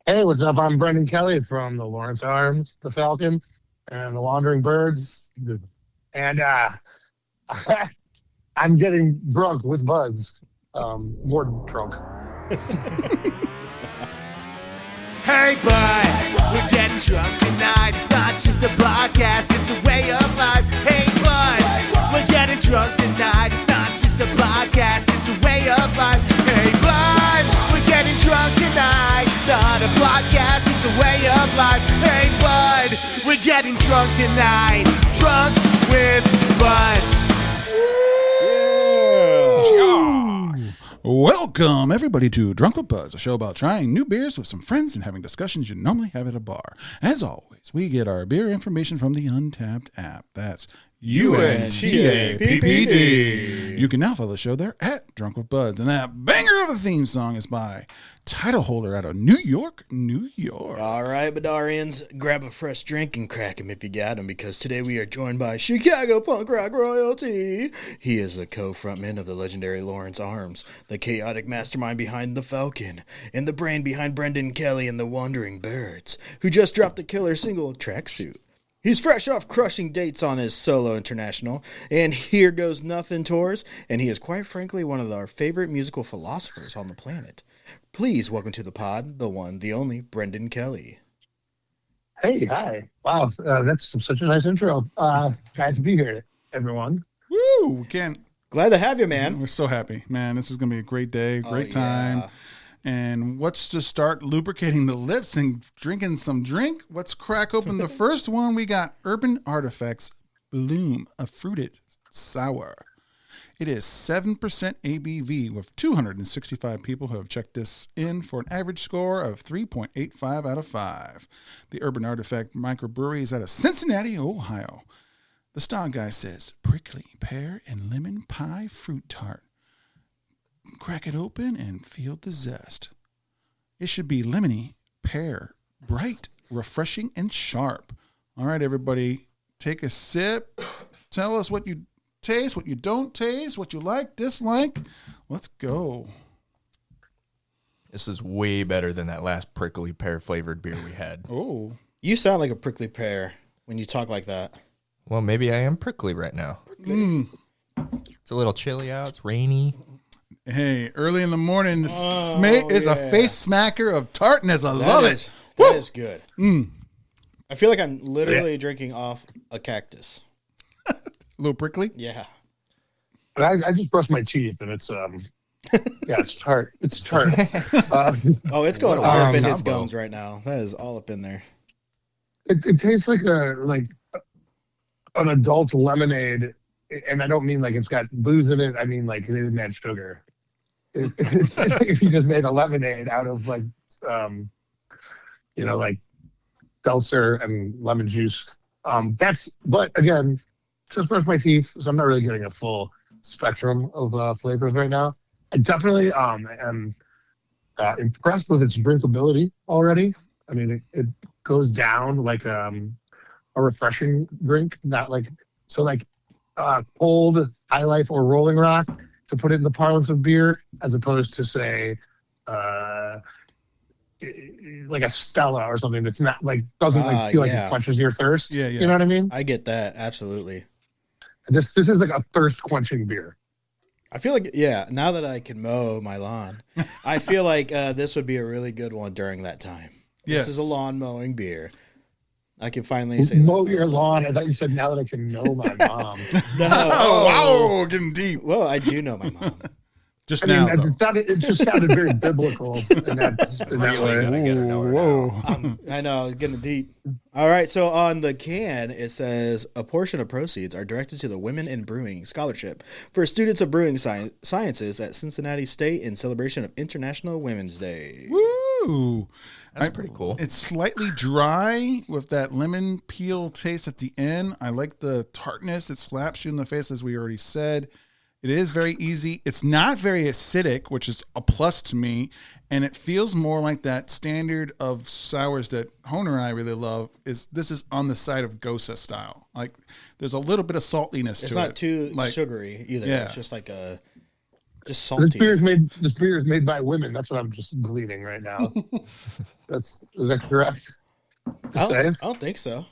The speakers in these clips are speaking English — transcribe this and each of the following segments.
Hey, what's up? I'm Brendan Kelly from the Lawrence Arms, the Falcon, and the Wandering Birds. And I'm getting drunk with buds. More drunk. Hey, bud, we're getting drunk tonight. It's not just a podcast, it's a way of life. Hey, bud, we're getting drunk tonight. It's not just a podcast, it's a way of life. Hey, bud, we're getting drunk tonight. Not a podcast, it's a way of life. Hey, bud, we're getting drunk tonight. Drunk with buds. Welcome, everybody, to Drunk with Buzz, a show about trying new beers with some friends and having discussions you normally have at a bar. As always, we get our beer information from the Untapped app. That's UNTAPPD. You can now follow the show there at Drunk with Buzz. And that banger of a theme song is by Title Holder out of New York, New York. All right, Badarians, grab a fresh drink and crack 'em if you got 'em, because today we are joined by Chicago punk rock royalty. He is the co-frontman of the legendary Lawrence Arms, the chaotic mastermind behind the Falcon, and the brain behind Brendan Kelly and the Wandering Birds, who just dropped a killer single, Tracksuit. He's fresh off crushing dates on his solo international, and Here Goes Nothing tours, and he is quite frankly one of our favorite musical philosophers on the planet. Please welcome to the pod, the one, the only, Brendan Kelly. Hey, hi. Wow, that's such a nice intro. Glad to be here, everyone. Woo! We can't. Glad to have you, man. We're so happy, man. This is going to be a great day, great time. Yeah. And let's just start lubricating the lips and drinking some drink. Let's crack open the first one. We got Urban Artifacts Bloom, a fruited sour. It is 7% ABV with 265 people who have checked this in for an average score of 3.85 out of 5. The Urban Artifact microbrewery is out of Cincinnati, Ohio. The style guy says, prickly pear and lemon pie fruit tart. Crack it open and feel the zest. It should be lemony, pear, bright, refreshing, and sharp. All right, everybody, take a sip. Tell us what you taste, what you don't taste, what you like, dislike. Let's go. This is way better than that last prickly pear flavored beer we had. Oh. You sound like a prickly pear when you talk like that. Well, maybe I am prickly right now. It's a little chilly out. It's rainy. Hey, early in the morning, is a face smacker of tartness. I love it. That is good. I feel like I'm literally drinking off a cactus. A little prickly? Yeah. I just brushed my teeth, and it's it's tart. It's tart. It's going all up in his combo. gums right now. That is all up in there. It tastes like an adult lemonade, and I don't mean like it's got booze in it. I mean like it didn't add sugar. If you just made a lemonade out of like seltzer and lemon juice. But again, just brushed my teeth, so I'm not really getting a full spectrum of flavors right now. I definitely am impressed with its drinkability already. I mean, it goes down like a refreshing drink, not like cold High Life or Rolling Rock, to put it in the parlance of beer, as opposed to say like a Stella or something that's not like doesn't feel like it quenches your thirst. Yeah, yeah. You know what I mean? I get that, absolutely. This is like a thirst quenching beer. I feel like, now that I can mow my lawn, I feel like this would be a really good one during that time. Yes. This is a lawn mowing beer. I can finally say mow your lawn. I thought you said now that I can know my mom. No. Oh, wow, getting deep. Well, I do know my mom. Just I mean, now. it just sounded very biblical in that way. Whoa. I know, getting deep. All right, so on the can, it says a portion of proceeds are directed to the Women in Brewing Scholarship for students of brewing sciences at Cincinnati State in celebration of International Women's Day. Woo! That's pretty cool. It's slightly dry with that lemon peel taste at the end. I like the tartness. It slaps you in the face, as we already said. It is very easy. It's not very acidic, which is a plus to me. And it feels more like that standard of sours that Honer and I really love. This is on the side of Gosa style. Like, there's a little bit of saltiness to it. It's not too like, sugary either. Yeah. It's just like a Just This beer salty. is made by women. That's what I'm just gleaning right now. Is that correct? I don't think so.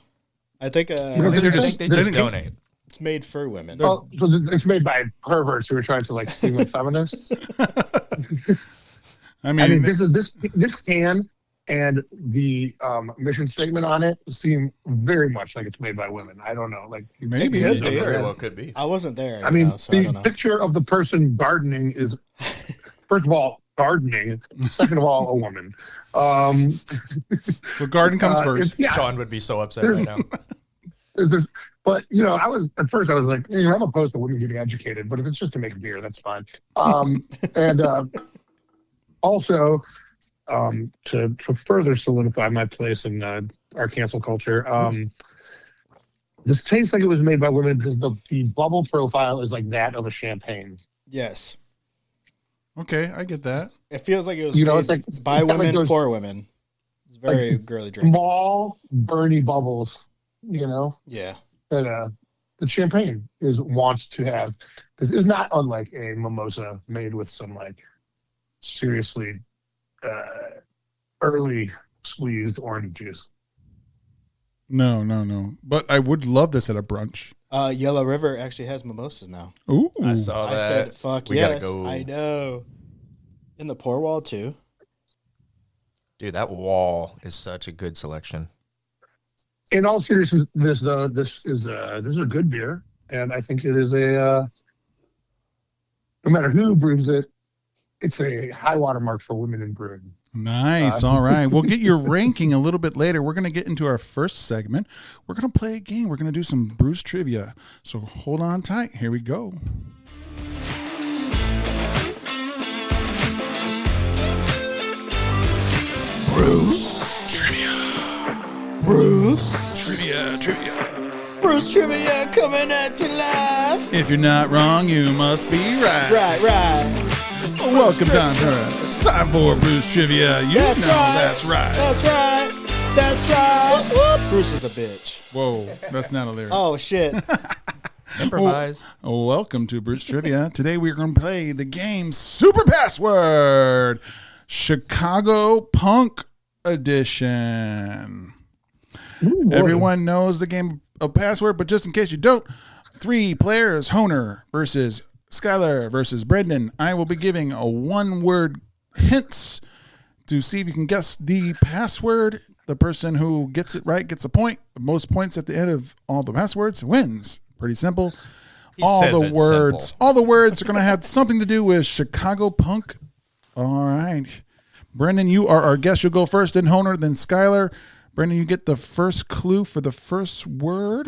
I think I think they're I just think they just donate. it's made for women. Oh, so it's made by perverts who are trying to like seem like feminists. I I mean, mean, this can and the mission statement on it seem very much like it's made by women. I don't know, like maybe. It It could be. very well could be. I wasn't there. I mean, so I the don't know. picture of the person gardening is, first of all, gardening. Second of all, a woman. So garden comes first. Yeah, Sean would be so upset right now. but I was at first I was like, I'm opposed to women getting educated, but if it's just to make beer, that's fine. And also, to further solidify my place in our cancel culture, this tastes like it was made by women because the bubble profile is like that of a champagne. Yes. Okay, I get that. It feels like it was You know, made it's like by it's got women like those, for women. It's very like, girly drink. small, burny bubbles. Yeah. That the champagne wants to have. This is not unlike a mimosa made with some like seriously early squeezed orange juice. No. But I would love this at a brunch. Yellow River actually has mimosas now. Ooh. I saw I that. said, fuck We yes. gotta go. I know. In the pour wall, too. Dude, that wall is such a good selection. In all seriousness, this is a good beer, and I think it is no matter who brews it, it's a high watermark for women in brewing. Nice. All right. We'll get your ranking a little bit later. We're going to get into our first segment. We're going to play a game. We're going to do some Bruce trivia. So hold on tight. Here we go. Bruce trivia. Bruce trivia. Bruce Trivia coming at you live. If you're not wrong, you must be right. Right. Welcome time. It's time for Bruce trivia. That's right. That's right. That's right. Bruce is a bitch. Whoa, that's not a lyric. Oh, shit. Improvised. Welcome to Bruce Trivia. Today we're going to play the game Super Password Chicago Punk Edition. Ooh, Everyone knows the game of Password, but just in case you don't, 3 players, Honer versus Skylar versus Brendan. I will be giving a one-word hints to see if you can guess the password. The person who gets it right gets a point. The most points at the end of all the passwords wins. Pretty simple. All says the it's words simple. are going to have something to do with Chicago punk. All right. Brendan, you are our guest. You'll go first, then Honer, then Skylar. Brendan, you get the first clue for the first word.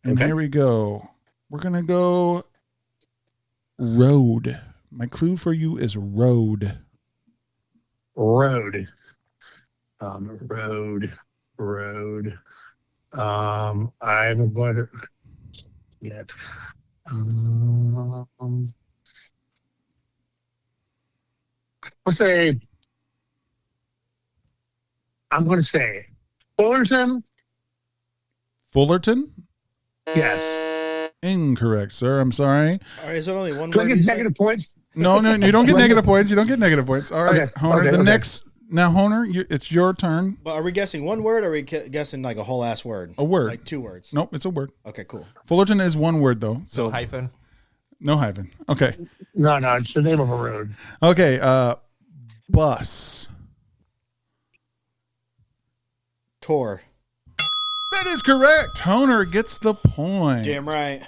And Okay. here we go. We're going to go road. My clue for you is road. Road. Road. I'm going to get. Let's say. I'm going to say Fullerton. Fullerton? Yes. Incorrect, sir. I'm sorry. All right, is it only one Do I word? get you said? negative points? No, you don't get negative points. You don't get negative points. All right, Okay, Honer. okay, The okay. next. Now, Honer, it's your turn. But are we guessing one word or are we guessing like a whole ass word? A word. Like 2 words? Nope, it's a word. Okay, cool. Fullerton is one word, though. So So hyphen. no hyphen. Okay. No, it's the name of a road. Okay. Bus. Tour. That is correct. Honer gets the point. Damn right.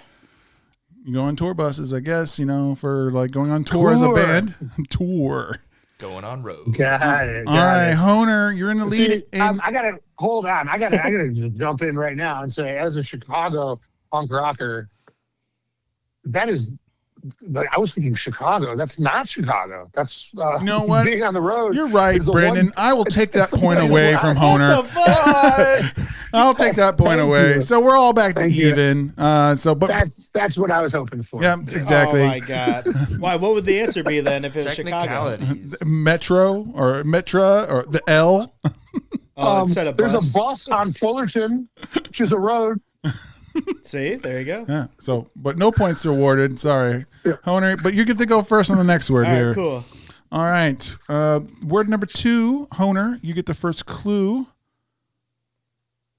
You go on tour buses, I guess, for like going on tour as a Tour. band. Tour. Going on road. Got it. All right, Honer, you're in the lead. See, I gotta hold on. I gotta just jump in right now and say, as a Chicago punk rocker, that is. Like, I was thinking Chicago. That's not Chicago. That's You know what? being on the road. You're right, is the Brendan. one- I will take that it's the point one away where from I- Honer. What the fuck? I'll take that point Thank away. you. So we're all back to Thank you. even. But That's what I was hoping for. yeah, exactly. Oh my god. Why? What would the answer be then if it was Chicago? Technicalities. Metro or Metra or the L. Oh, instead of there's bus. a bus on Fullerton, which is a road. See, there you go. Yeah. So, but no points are awarded. Sorry, Honer. But you get to go first on the next word All here. right, cool. All right. Word number 2, Honer. You get the first clue.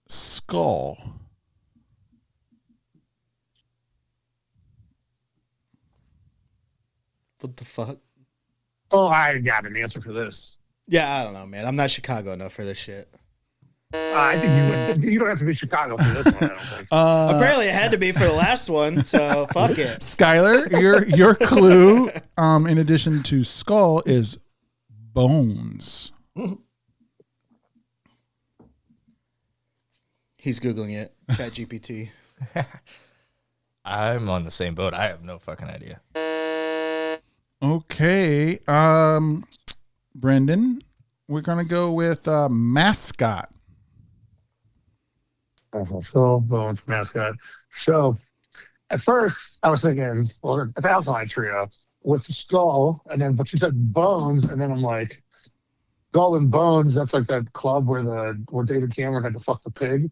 Skull. What the fuck? Oh, I got an answer for this. Yeah, I don't know, man. I'm not Chicago enough for this shit. I think you would. You don't have to be Chicago for this one, I don't think. Apparently, it had to be for the last one, so fuck it. Skylar, your clue, in addition to skull, is bones. He's Googling it. ChatGPT. I'm on the same boat. I have no fucking idea. Okay. Brendan, we're going to go with mascot. Skull, bones, mascot. So, at first, I was thinking, well, it's an alkaline trio with the skull, and then, but you said bones, and then I'm like, skull and bones. That's like that club where David Cameron had to fuck the pig.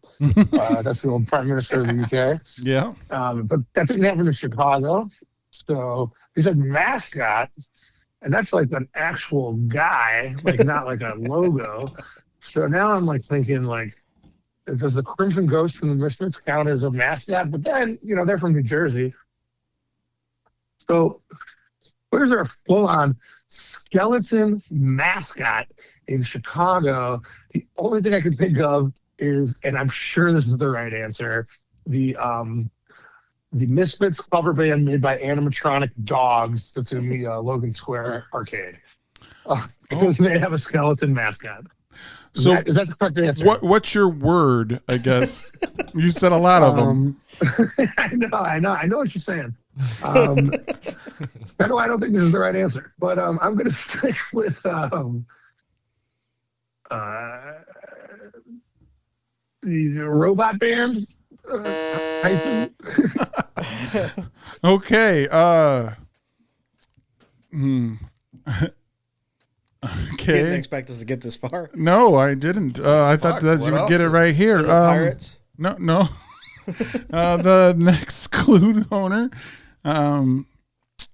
That's the old prime minister of the UK. Yeah. But that didn't happen in Chicago. So he said mascot, and that's like an actual guy, like not like a logo. So now I'm like thinking, like, does the Crimson Ghost from the Misfits count as a mascot? But then, they're from New Jersey. So where's there a full-on skeleton mascot in Chicago? The only thing I can think of is, and I'm sure this is the right answer, the Misfits cover band made by animatronic dogs that's in the Logan Square arcade. Because they have a skeleton mascot. Is that the correct answer? What's your word, I guess? You said a lot of them. I know what you're saying. That's kind of why I don't think this is the right answer. But I'm going to stick with the robot band. Okay. Okay. Didn't expect us to get this far. No, I didn't. I thought that you would get it right here. Pirates? No. The next clue owner,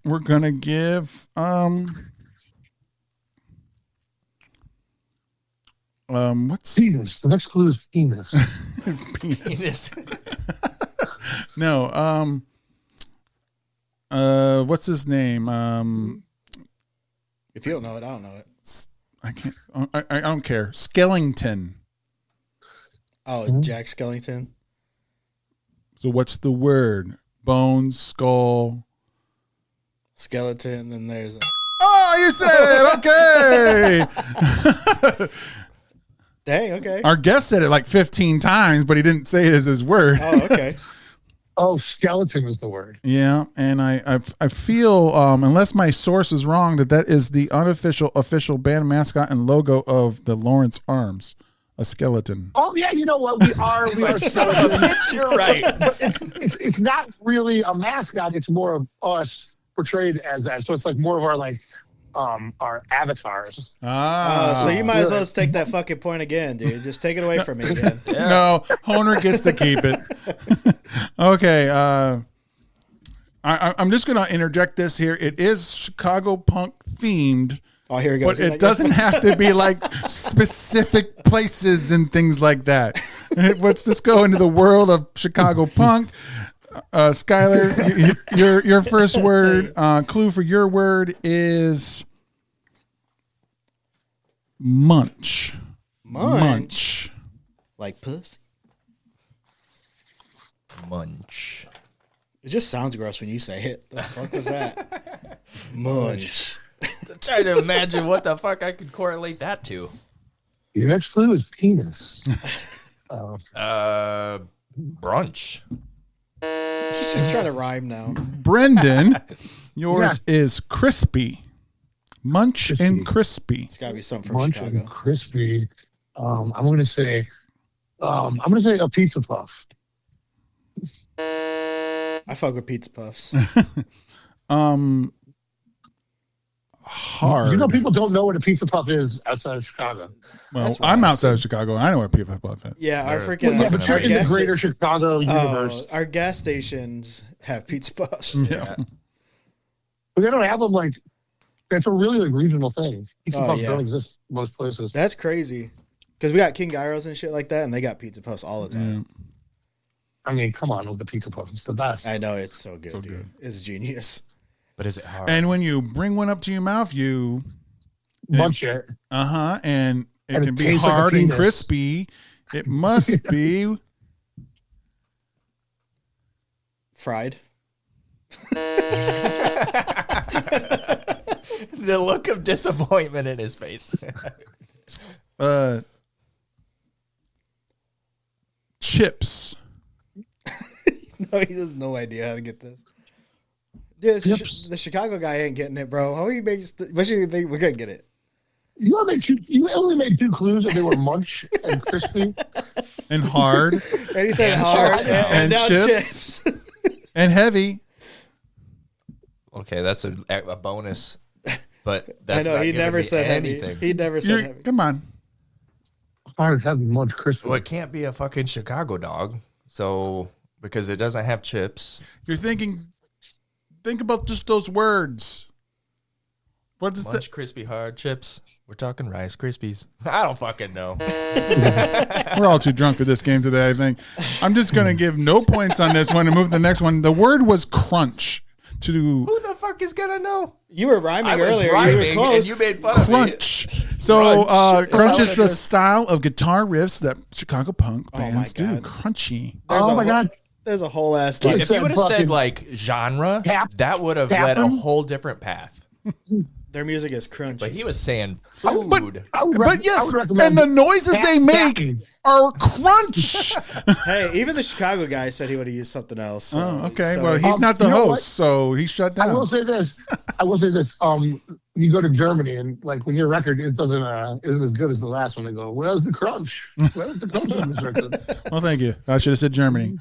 we're gonna give what's penis? The next clue is penis. penis. No. What's his name? If you don't know it, I don't know it. I can't. I don't care. Skellington. Oh, Jack Skellington. So what's the word? Bones, skull, skeleton. Then there's. Oh, you said it. Okay. Dang. Okay. Our guest said it like 15 times, but he didn't say it as his word. Oh, okay. Oh, skeleton was the word. Yeah, and I feel, unless my source is wrong, that is the official band mascot and logo of the Lawrence Arms, a skeleton. Oh yeah, you know what? We are skeletons. You're right. But it's not really a mascot. It's more of us portrayed as that. So it's like more of our avatars. Ah, so you might as well just take that fucking point again, dude. Just take it away from me again. Yeah. No, Honer gets to keep it. Okay, I'm just gonna interject this here. It is Chicago punk themed. Oh, here he goes. But it doesn't have to be like specific places and things like that. Let's just go into the world of Chicago punk. Skylar, your first word, clue for your word is munch. Munch. Like pussy? Munch. It just sounds gross when you say it. The fuck was that? Munch. I'm trying to imagine what the fuck I could correlate that to. Your next clue is penis. Brunch. He's just trying to rhyme now. Brendan, yours is crispy. Munch and crispy. It's gotta be something from Munch Chicago. and crispy. I'm gonna say a pizza puff. I fuck with pizza puffs. hard. You know, people don't know what a pizza puff is outside of Chicago. Well, I'm outside of Chicago, and I know what a pizza puff is. Yeah, our Well, freaking. Yeah, but our you're in the gas greater Chicago universe. our gas stations have pizza puffs. Yeah. But they don't have them like. That's a really like regional thing. Pizza Oh, puffs yeah. don't exist most places. That's crazy. Because we got King Gyros and shit like that, and they got pizza puffs all the time. I mean, come on with the pizza puff. It's the best. I know, it's so good, So dude. good. It's genius. But is it hard? And when you bring one up to your mouth, you Munch it. and it And can it be tastes like a hard and penis. crispy. It must be Fried. The look of disappointment in his face. Chips. No, he has no idea how to get this. Dude, Chips. the Chicago guy ain't getting it, bro. How he makes? What do you think? We're gonna get it. You only made 2 clues and they were munch and crispy. And hard And he said And hard chips now. And now chips. and heavy. Okay, that's a bonus. But I that's know not he giving never me said anything. heavy. He never said You're- heavy. come on. Hard, heavy, munch, crispy. Well, it can't be a fucking Chicago dog. So, because it doesn't have chips. You're thinking. Think about just those words. What is Munch, crispy, hard chips. We're talking Rice Krispies. I don't fucking know. We're all too drunk for this game today, I think. I'm just going to give no points on this one and move to the next one. The word was crunch. To Who the fuck is gonna know? You were rhyming I was earlier. rhyming, you were close. and you made fun of me. crunch. So crunch is the style of guitar riffs that Chicago punk Oh my bands do. God. Crunchy. There's Oh a my whole- God. There's a whole ass. Yeah. Like, If you would have said fucking like genre, Cap- that would have led a Captain? whole different path. their music is crunchy. But he was saying food. But yes, and the noises they make are crunch. Hey, even the Chicago guy said he would have used something else. So, Oh, okay. so- Well, he's not the you know host, what? so he's shut I will down. say this. You go to Germany and like when your record it isn't as good as the last one. They go, "Where's the crunch? Where's the crunch in this record?" Well, thank you. I should have said Germany.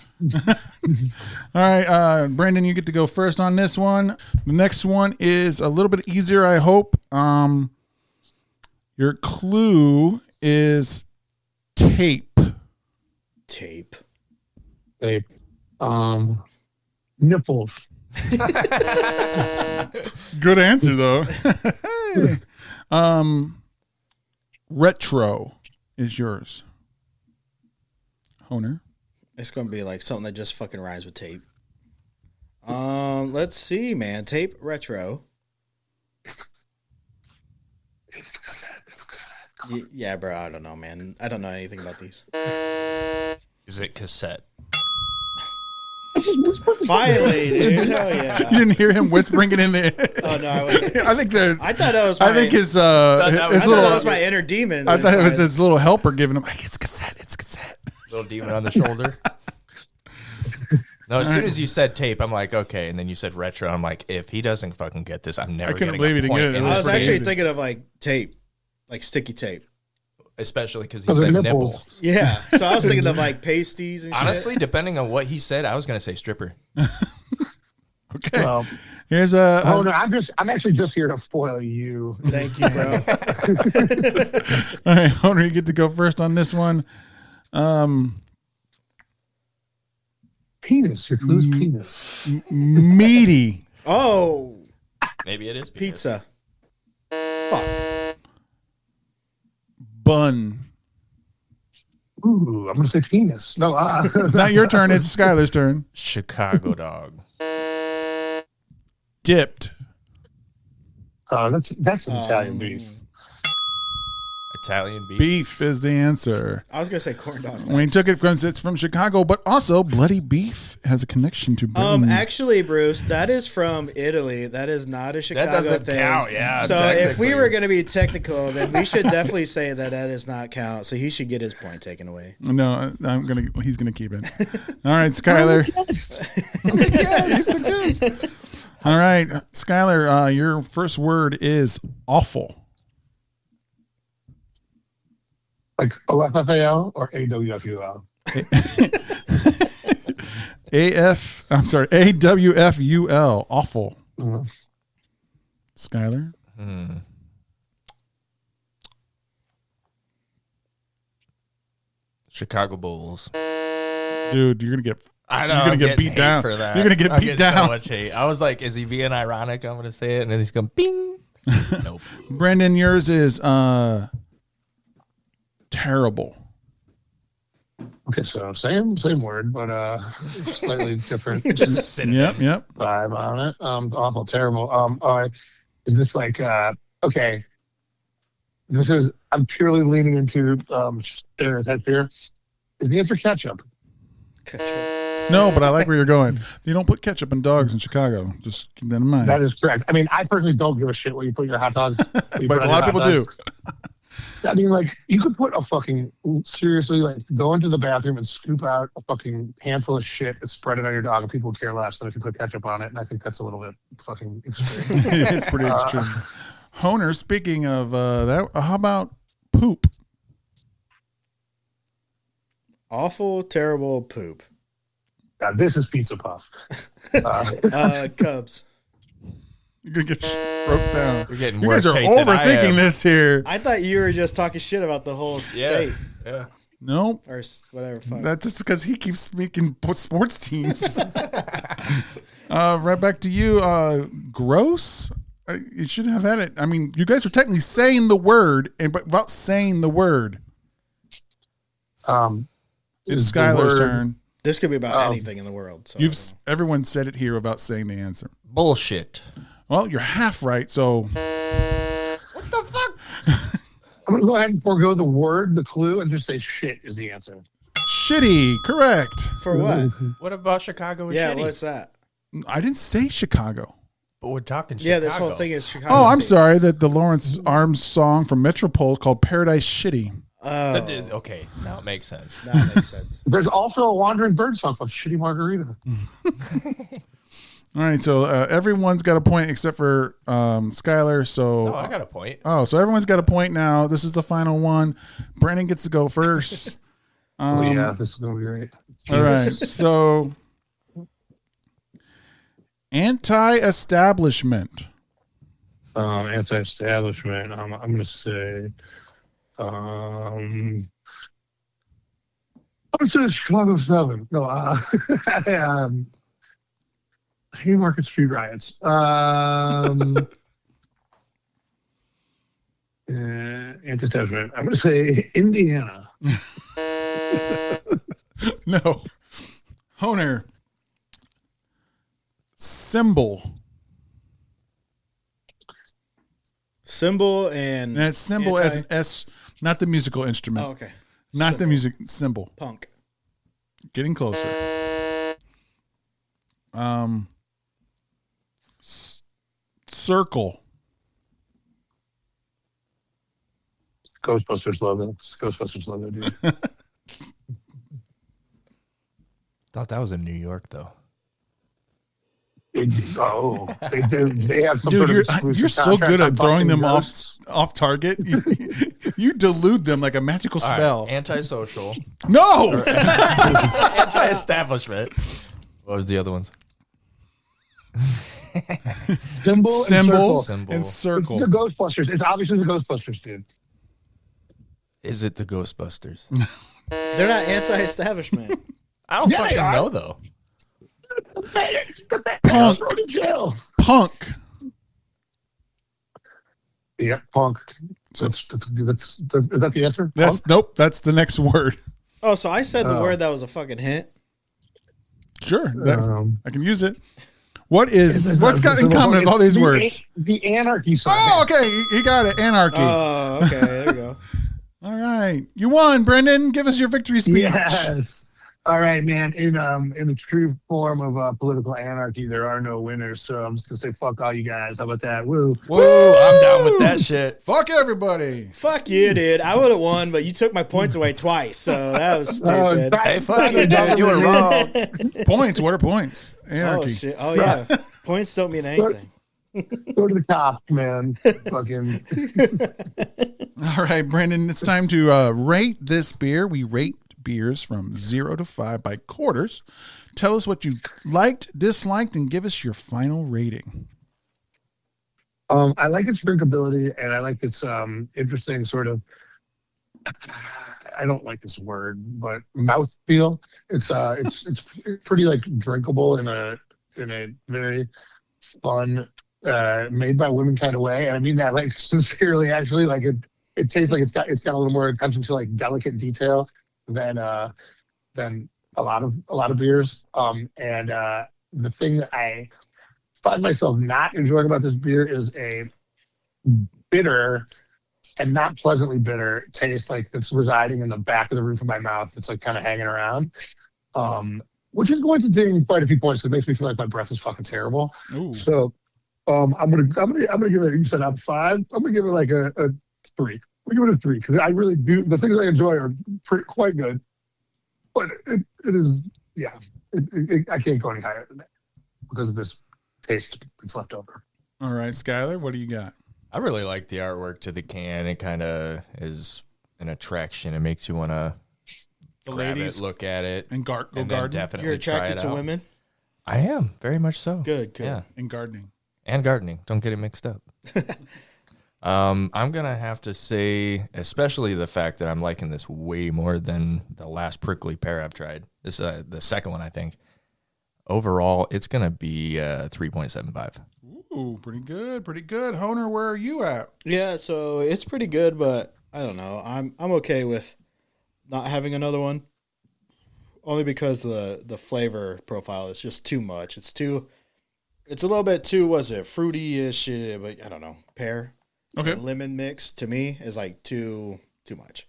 All right, Brandon, you get to go first on this one. The next one is a little bit easier, I hope. Your clue is tape. tape. They, nipples. Good answer though. Retro is yours. Honer. It's gonna be like something that just fucking rhymes with tape. Let's see, man. Tape retro. Yeah, bro. I don't know, man. I don't know anything about these. Is it cassette? Finally, dude. Hell yeah. You didn't hear him whispering it in there. Oh no, I wasn't. I think I thought that was. My, I think his I his thought little. that was my inner demon. I thought it was his little helper giving him like it's cassette. It's cassette. Little demon on the shoulder. No, as soon as you said tape, I'm like, okay. And then you said retro. I'm like, if he doesn't fucking get this, I'm never I couldn't getting believe a he didn't point get it. in It I this was pretty actually easy. thinking of like tape, like sticky tape. Especially because he Those are said nipples. nipples. Yeah. So I was thinking of like pasties and shit. Honestly, depending on what he said, I was going to say stripper. Okay. Well, Here's a. oh no, I'm actually just here to foil you. Thank you, bro. All right, Honer, you get to go first on this one. Penis. Your clue's penis. Meaty. Oh, Maybe it is penis. pizza. Fuck. Bun. Ooh, I'm gonna say penis. No, It's not your turn. It's Skylar's turn. Chicago dog. Dipped. that's some Italian beef. Italian beef. Beef is the answer. I was gonna say corn dog. We took it because it's from Chicago, but also bloody beef has a connection to Britain. Actually, Bruce, that is from Italy. That is not a Chicago doesn't thing. count, yeah, So if we technically. were going to be technical, then we should definitely say that does not count. So he should get his point taken away. No, he's gonna keep it. All right, Skylar. All right, Skylar, your first word is awful. Like OFFAL or AWFUL. AWFUL. Awful. Uh, Skylar. Chicago Bulls. Dude, you're gonna get. I know, You're gonna I'm get getting beat hate down. for that. You're gonna get I'm beat getting down. So much hate. I was like, is he being ironic? I'm gonna say it, and then he's going bing. Nope. Brendan, yours is terrible. Okay, so same word, but slightly different Just a synonym. Yep. vibe on it. Awful, terrible. Is this like okay? This is I'm purely leaning into stereotype here. Is the answer ketchup? No, but I like where you're going. You don't put ketchup in dogs in Chicago. Just keep that in mind. That is correct. I mean, I personally don't give a shit what you put in your hot dogs. But a lot of people do. I mean, like, you could put a fucking, seriously, like, go into the bathroom and scoop out a fucking handful of shit and spread it on your dog, and people would care less than if you put ketchup on it. And I think that's a little bit fucking extreme. It's pretty extreme. Honer, speaking of that, how about poop? Awful, terrible poop. God, this is Pizza Puff. Cubs. You're gonna get broke down. You're getting You worse guys are hate than I overthinking am. this here. I thought you were just talking shit about the whole state. Yeah. Nope. Or whatever. Fuck. That's just because he keeps speaking sports teams. Right back to you. Gross. You should have had it. I mean, you guys are technically saying the word, but without saying the word. It's Skylar's turn. This could be about anything in the world. So Everyone said it here without saying the answer. Bullshit. Well, you're half right. So What the fuck? I'm going to go ahead and forego the word, the clue, and just say shit is the answer. shitty. Correct. For what? What about Chicago? Yeah, shitty? what's that? I didn't say Chicago. But we're talking Chicago. Yeah, this whole thing is Chicago. Oh, I'm themed. sorry. That the Lawrence Arms song from Metropole called Paradise Shitty. Oh, Okay, now it makes sense. that makes sense. There's also a Wandering Bird song called Shitty Margarita. All right, so everyone's got a point except for Skylar. So Oh, I got a point. so everyone's got a point now. This is the final one. Brandon gets to go first. Oh, yeah, this is going to be great. All right, so anti-establishment. Anti-establishment. I'm going to say... I'm going to say Chicago 7. No, Haymarket Street riots. Anti-establishment. I'm going to say Indiana. No. Honer. Symbol. Symbol and And it's symbol as an S, not the musical instrument. Oh, okay. Not the music symbol. Punk. Getting closer. Circle. Ghostbusters logo. It's Ghostbusters logo, dude. Thought that was in New York though. They do. They have some Dude, sort of exclusive you're so contract good on at throwing them fucking off ghosts. target. You delude them like a magical All right, spell. antisocial. No. Anti-establishment. What was the other ones? Symbol, Symbol Symbol. and It's circle. the Ghostbusters. It's obviously the Ghostbusters, dude. Is it the Ghostbusters? They're not anti-establishment. I don't Yeah, they fucking are. know though. The man Punk. thrown in jail. Punk. Yeah, punk. That's the answer. That's nope. That's the next word. Oh, so I said the Oh. word that was a fucking hint. Sure, Punk. I can use it. What's got in common with all these words? The anarchy song. Oh, okay, he got it. Anarchy. Oh, okay. There we go. All right, you won, Brendan. Give us your victory speech. Yes. All right, man. In the true form of political anarchy, there are no winners. So I'm just gonna say fuck all you guys. How about that? Woo. Woo! I'm down with that shit. Fuck everybody. Fuck you, dude. I would have won, but you took my points away twice, so that was stupid. Hey, fuck you, dude. You were wrong. Points. What are points? Oh Anarchy. shit. Oh yeah. Points don't mean anything. Go to the cop, man. Fucking. All right, Brendan. It's time to rate this beer. We rate beers from 0 to 5 by quarters. Tell us what you liked, disliked, and give us your final rating. I like its drinkability, and I like its interesting sort of. I don't like this word, but mouth feel. It's pretty like drinkable in a very fun, made by women kind of way, and I mean that like sincerely. Actually, like it tastes like it's got a little more attention to like delicate detail than a lot of beers. And the thing that I find myself not enjoying about this beer is a bitter and not pleasantly bitter taste like that's residing in the back of the roof of my mouth. It's like kind of hanging around, which is going to ding quite a few points. It makes me feel like my breath is fucking terrible. Ooh. So I'm gonna give it. You said out of 5. I'm gonna give it like a 3. I'm gonna give it a 3 because I really do. The things I enjoy are quite good, but it is I can't go any higher than that because of this taste that's left over. All right, Skylar, what do you got? I really like the artwork to the can. It kind of is an attraction. It makes you want to grab it, look at it, and go then garden. definitely You're attracted try it to out. women? I am, very much so. Good. Yeah. And gardening. And gardening. Don't get it mixed up. I'm going to have to say, especially the fact that I'm liking this way more than the last prickly pear I've tried. This is the second one, I think. Overall, it's going to be 3.75. Ooh, pretty good. Honer, where are you at? Yeah, so it's pretty good, but I don't know. I'm okay with not having another one. Only because the flavor profile is just too much. It's a little bit too, fruity-ish, but I don't know. Pear. Okay. And lemon mix to me is like too much.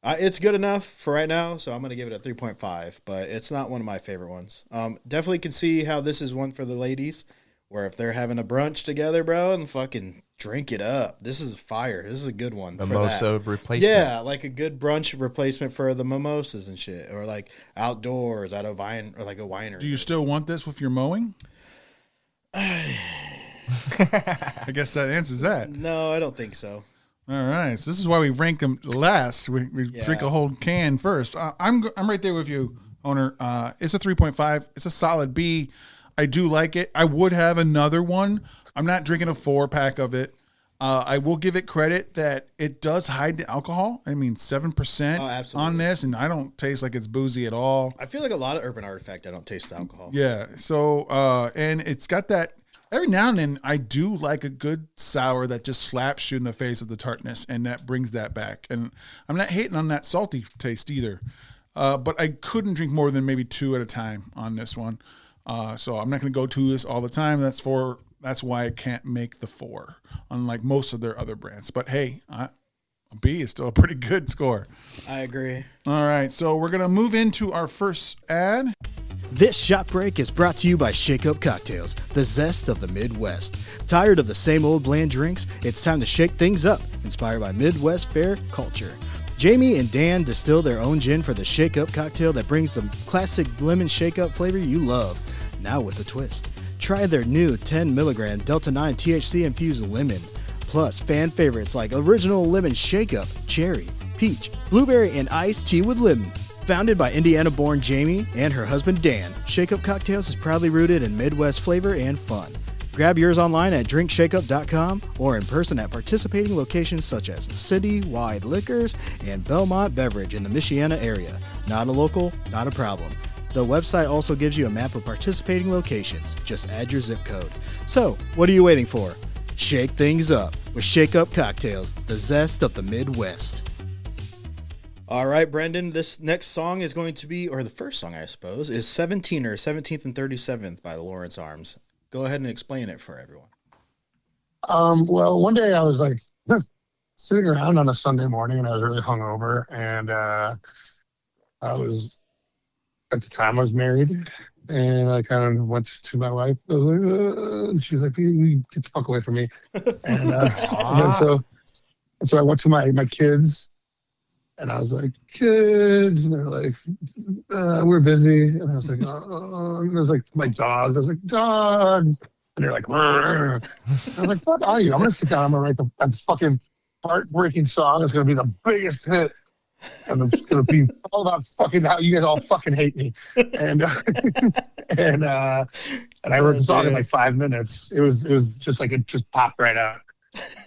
It's good enough for right now, so I'm going to give it a 3.5, but it's not one of my favorite ones. Definitely can see how this is one for the ladies, where if they're having a brunch together, bro, and fucking drink it up. This is fire. This is a good one. Mimosa replacement. Yeah, like a good brunch replacement for the mimosas and shit, or like outdoors at a vine or like a winery. Do you still want this with your mowing? I guess that answers that. No, I don't think so. All right, so this is why we rank them last. We drink a whole can first. I'm right there with you, Owner. It's a 3.5. It's a solid B. I do like it. I would have another one. I'm not drinking a 4-pack of it. I will give it credit that it does hide the alcohol. I mean, 7% on this, and I don't taste like it's boozy at all. I feel like a lot of Urban Artifact, I don't taste the alcohol. Yeah, so, and it's got that, every now and then, I do like a good sour that just slaps you in the face of the tartness, and that brings that back. And I'm not hating on that salty taste either. But I couldn't drink more than maybe 2 at a time on this one. So I'm not going to go to this all the time. That's why I can't make the 4, unlike most of their other brands. But hey, B is still a pretty good score. I agree. All right, so we're going to move into our first ad. This shot break is brought to you by Shake Up Cocktails, the zest of the Midwest. Tired of the same old bland drinks? It's time to shake things up, inspired by Midwest fare culture. Jamie and Dan distill their own gin for the Shake Up cocktail that brings the classic lemon shake up flavor you love, now with a twist. Try their new 10 milligram Delta 9 THC infused lemon, plus fan favorites like original lemon shake up, cherry, peach, blueberry, and iced tea with lemon. Founded by Indiana-born Jamie and her husband Dan, Shake Up Cocktails is proudly rooted in Midwest flavor and fun. Grab yours online at drinkshakeup.com or in person at participating locations such as City-Wide Liquors and Belmont Beverage in the Michiana area. Not a local, not a problem. The website also gives you a map of participating locations. Just add your zip code. So, what are you waiting for? Shake things up with Shake Up Cocktails, the zest of the Midwest. All right, Brendan, this next song is going to be, or the first song, I suppose, is 17er, 17th and 37th by the Lawrence Arms. Go ahead and explain it for everyone. Well, one day I was like sitting around on a Sunday morning and I was really hungover, and I was, at the time I was married, and I kind of went to my wife. I was like, she was like, "You get the fuck away from me." And, and so I went to my kids, and I was like, "Kids," and they're like, "We're busy." And I was like, and it was like my dogs. I was like, "Dogs," and they're like, "Rrr." And I was like, "Fuck are you? I'm gonna sit down. I'm gonna write the fucking heartbreaking song. It's gonna be the biggest hit And I'm just gonna be all about fucking how you guys all fucking hate me, and and I wrote the song in like 5 minutes. It was just like it just popped right out,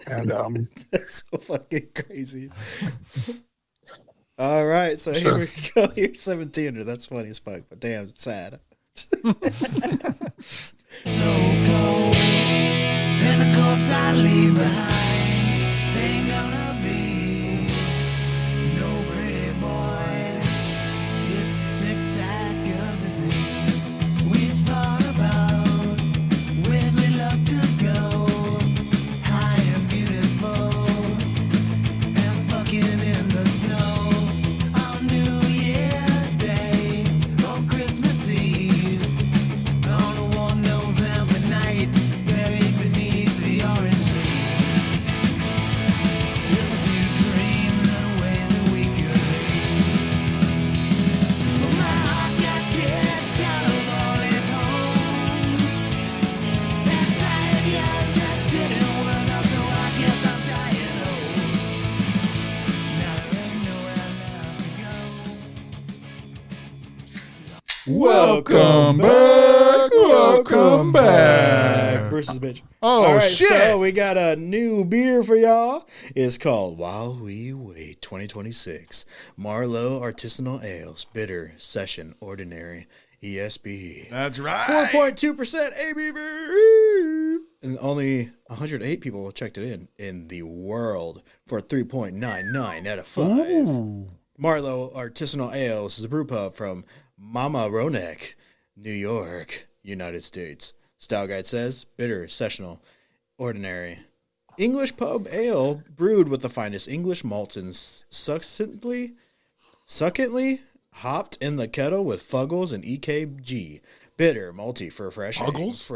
and That's so fucking crazy. All right, so Sure. here we go. Here's 17. That's funny as fuck, but damn, it's sad. So cold, and the corpse I leave behind ain't gonna be no pretty boy. It's a sick sack of disease. We thought about where's we love to go, high and beautiful, and fucking in the snow on New Year's Day or Christmas Eve. On a warm November night, buried beneath the orange leaves. There's a few dreams and ways that we could leave. But my heart got kicked out of all its homes. That tired young just didn't work out, so I guess I'm dying old. Now there ain't nowhere left to go. Welcome back. Welcome back. Bruce is a bitch. Oh, All right, shit. So we got a new beer for y'all. It's called While We Wait 2026. Marlowe Artisanal Ales. Bitter. Session. Ordinary. ESB. That's right. 4.2% ABV. And only 108 people checked it in the world for a 3.99 out of 5. Ooh. Marlowe Artisanal Ales is a brew pub from Mama Ronek, New York, United States. Style guide says bitter, sessional, ordinary. English pub ale brewed with the finest English malts and succinctly hopped in the kettle with Fuggles and EKG. Bitter, malty for fresh Fuggles?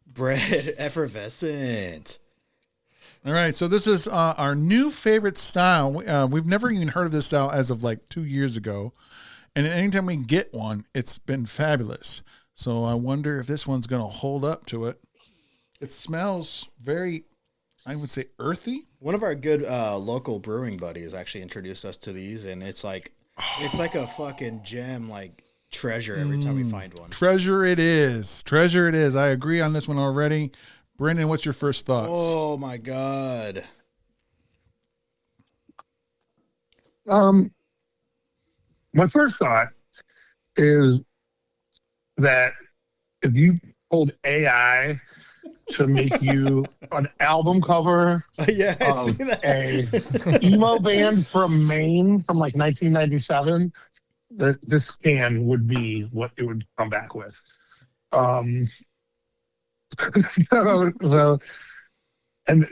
bread effervescent. All right, so this is our new favorite style. We've never even heard of this style as of like 2 years ago. And anytime we get one, it's been fabulous. So I wonder if this one's going to hold up to it. It smells very, I would say, earthy. One of our good local brewing buddies actually introduced us to these, and it's like a fucking gem, like treasure every time we find one. Treasure it is. Treasure it is. I agree on this one already. Brendan, what's your first thoughts? Oh my god! my first thought is that if you told AI to make you an album cover Yeah, I see of that. a emo band from Maine from like 1997, this can would be what it would come back with. So, and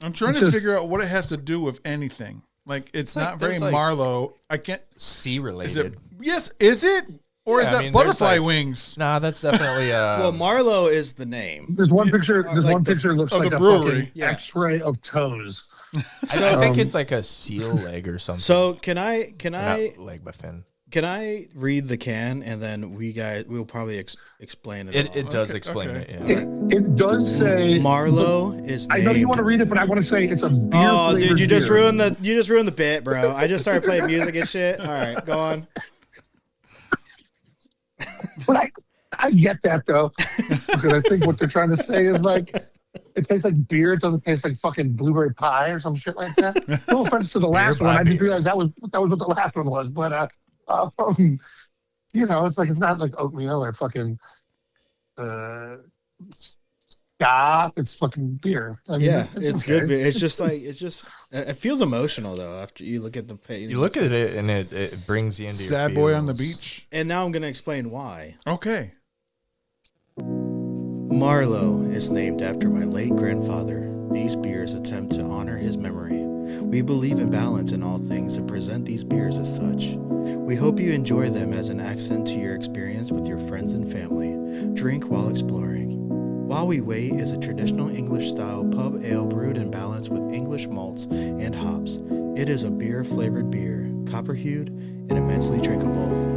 I'm trying to just- figure out what it has to do with anything. Like, it's Like, not very there's, like- Marlowe. I can't. C related. Is it? Yes. Is it? Or is Yeah, I that mean, there's, butterfly like- wings? Nah, that's definitely Well, Marlowe is the name. there's one picture. There's like one the- picture looks of like the a brewery. fucking Yeah. X-ray of toes. I think it's like a seal leg or something. So can I not leg but fin. can I read the can and then we'll probably explain it. all. It does Okay, explain okay. it. Yeah. It does say Marlowe is. I know you named- want to read it, but I want to say it's a beer. Oh, dude, flavored you just beer. ruined the bit, bro. I just started playing music and shit. All right, go on. But I get that though, because I think what they're trying to say is like it tastes like beer. It doesn't taste like fucking blueberry pie or some shit like that. No offense to the last by one. I didn't beer. realize that was what the last one was. But you know, it's like it's not like oatmeal or fucking scotch. It's fucking beer. I mean, Yeah, it's okay. good beer. It's just like it feels emotional though after you look at the page. You look at it and it brings you into Sad your boy on the feels. beach. and now I'm gonna explain why. Okay. Marlowe is named after my late grandfather. These beers attempt to honor his memory. We believe in balance in all things and present these beers as such. We hope you enjoy them as an accent to your experience with your friends and family. Drink while exploring. While We Wait is a traditional English-style pub ale brewed in balance with English malts and hops. It is a beer-flavored beer, copper-hued and immensely drinkable.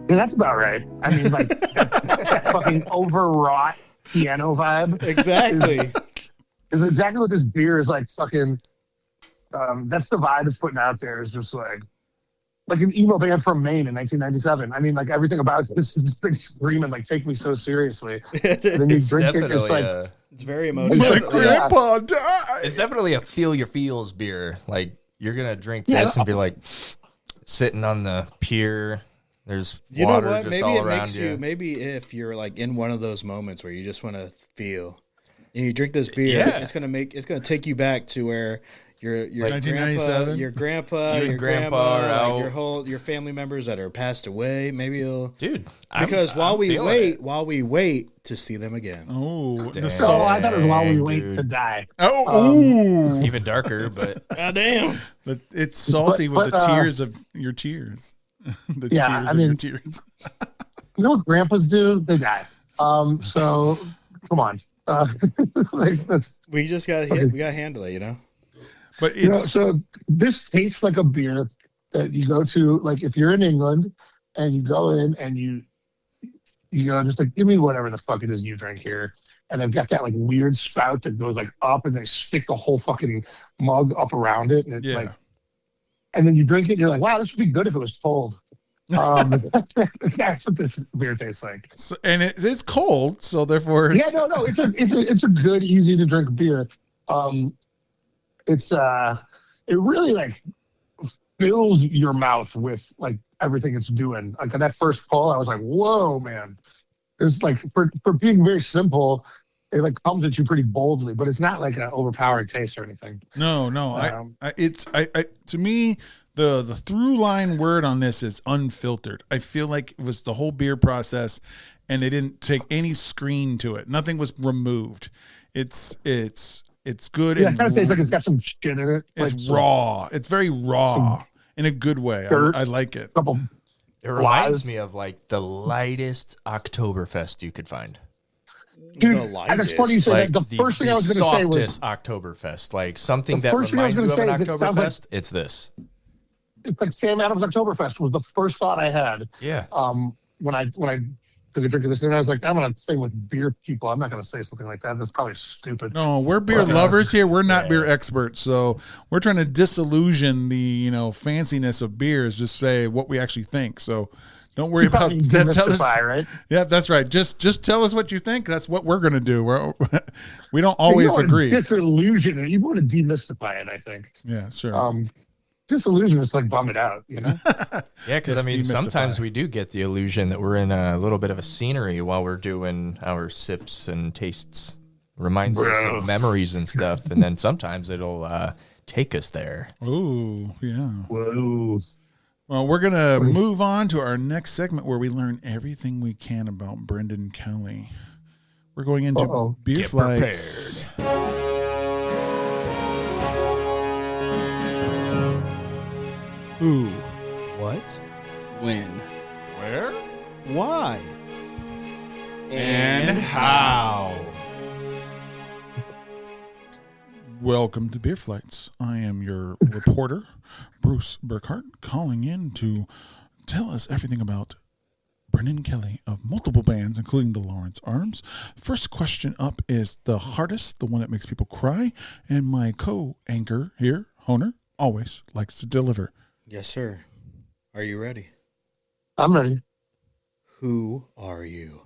Yeah, that's about right. I mean, like that fucking overwrought piano vibe. Exactly. Is exactly what this beer is like. Fucking. That's the vibe it's putting out there. Is just like an emo band from Maine in 1997. I mean, like everything about this is just big screaming, like "Take me so seriously." And then you It's drink it, definitely it's like It's very emotional. My Yeah. grandpa died. it's definitely a feel your feels beer. Like you're gonna drink Yeah. this and be like sitting on the pier. There's You know water what? just Maybe all it around makes you. you. Maybe if you're like in one of those moments where you just want to feel, and you drink this beer, Yeah. it's gonna take you back to where your Like 1997? your grandpa, You and your grandpa grandma, are like out. your family members that are passed away. Maybe you'll Dude, because while I'm we feeling wait to see them again. Oh, the Damn. salt. I thought it was while we Dang, wait dude. to die. Oh, ooh. it. Even darker, but God damn. But it's salty with But, the tears of your tears. The Yeah, tears I of your mean- tears. You know what grandpas do? They die. So come on. Like that's We just got to we got to handle it, you know. But you know, it's so this tastes like a beer that you go to, like if you're in England and you go in and you go just like, give me whatever the fuck it is you drink here. And they've got that like weird spout that goes like up and they stick the whole fucking mug up around it. And it's yeah. like, and then you drink it and you're like, wow, this would be good if it was cold. That's what this beer tastes like. So, and it is cold, so therefore Yeah, no, it's a good, easy to drink beer. It really like fills your mouth with like everything it's doing. Like on that first pull, I was like, whoa, man. It's like for being very simple, it like comes at you pretty boldly, but it's not like an overpowering taste or anything. no. Um, I to me the through line word on this is unfiltered. I feel like it was the whole beer process, and they didn't take any screen to it. Nothing was removed. It's good. Yeah, it and kind of tastes like it's got some shit in it. it's like raw. It's very raw in a good way. dirt. I like it. couple. it reminds Lies. me of like the lightest Oktoberfest you could find. Dude, The and it's funny you It's say like that. The first thing I was going to say was softest Oktoberfest, like something The that first thing I was reminds you of gonna an say is it sounds like- Oktoberfest. It's this. it's like Sam Adams Oktoberfest was the first thought I had. Yeah. When I took a drink of this, and I was like, I'm gonna say with beer people, I'm not gonna say something like that. That's probably stupid. No, we're beer lovers here. We're not beer experts, so we're trying to disillusion the fanciness of beers. Just say what we actually think. So don't worry about that. Tell us, Demystify, right? yeah, that's right. Just tell us what you think. That's what we're gonna do. We don't always You don't agree. want to disillusion it. You want to demystify it. I think. Yeah, sure. Disillusion is like bum it out. You know. Yeah, because Just I mean, demystify. sometimes we do get the illusion that we're in a little bit of a scenery while we're doing our sips and tastes. Reminds us Bro. of memories and stuff, and then sometimes it'll take us there. Ooh, yeah. Whoa. Well, we're gonna move on to our next segment where we learn everything we can about Brendan Kelly. We're going into Uh-oh. beer Get flights. Who? What? When? Where? Why? And how? Welcome to Beer Flights. I am your reporter, Bruce Burkhart, calling in to tell us everything about Brendan Kelly of multiple bands, including the Lawrence Arms. First question up is the hardest, the one that makes people cry, and my co-anchor here, Honer, always likes to deliver. Yes, sir. Are you ready? I'm ready. Who are you?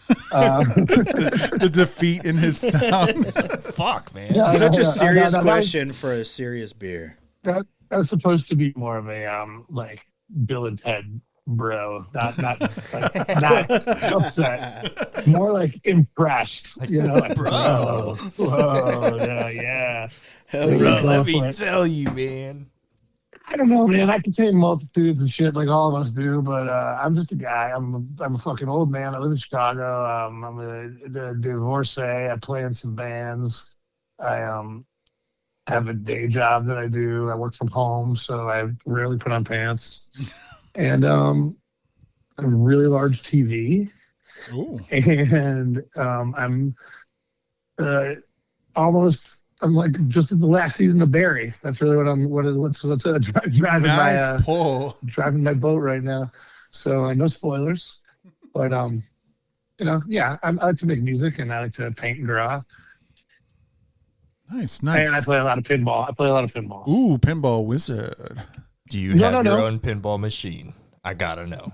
The defeat in his sound. Fuck, man. Yeah. Such a no, serious no, question for a serious beer. That was supposed to be more of a like Bill and Ted bro, not like, not upset, more like impressed. Like, You know, like bro. whoa, yeah. Hell Bro, Bro, yeah. let for me it. tell you, man. I don't know, man. I contain multitudes and shit like all of us do, but I'm just a guy. I'm a fucking old man. I live in Chicago. I'm a divorcee. I play in some bands. I have a day job that I do. I work from home, so I rarely put on pants. And I have a really large TV, Ooh. and I'm almost. I'm like just in the last season of Barry. That's really what I'm. What's driving Nice my pull. driving my boat right now. So no spoilers, but yeah, I like to make music and I like to paint and draw. Nice. And I play a lot of pinball. Ooh, pinball wizard. Do you have your own pinball machine? I gotta know.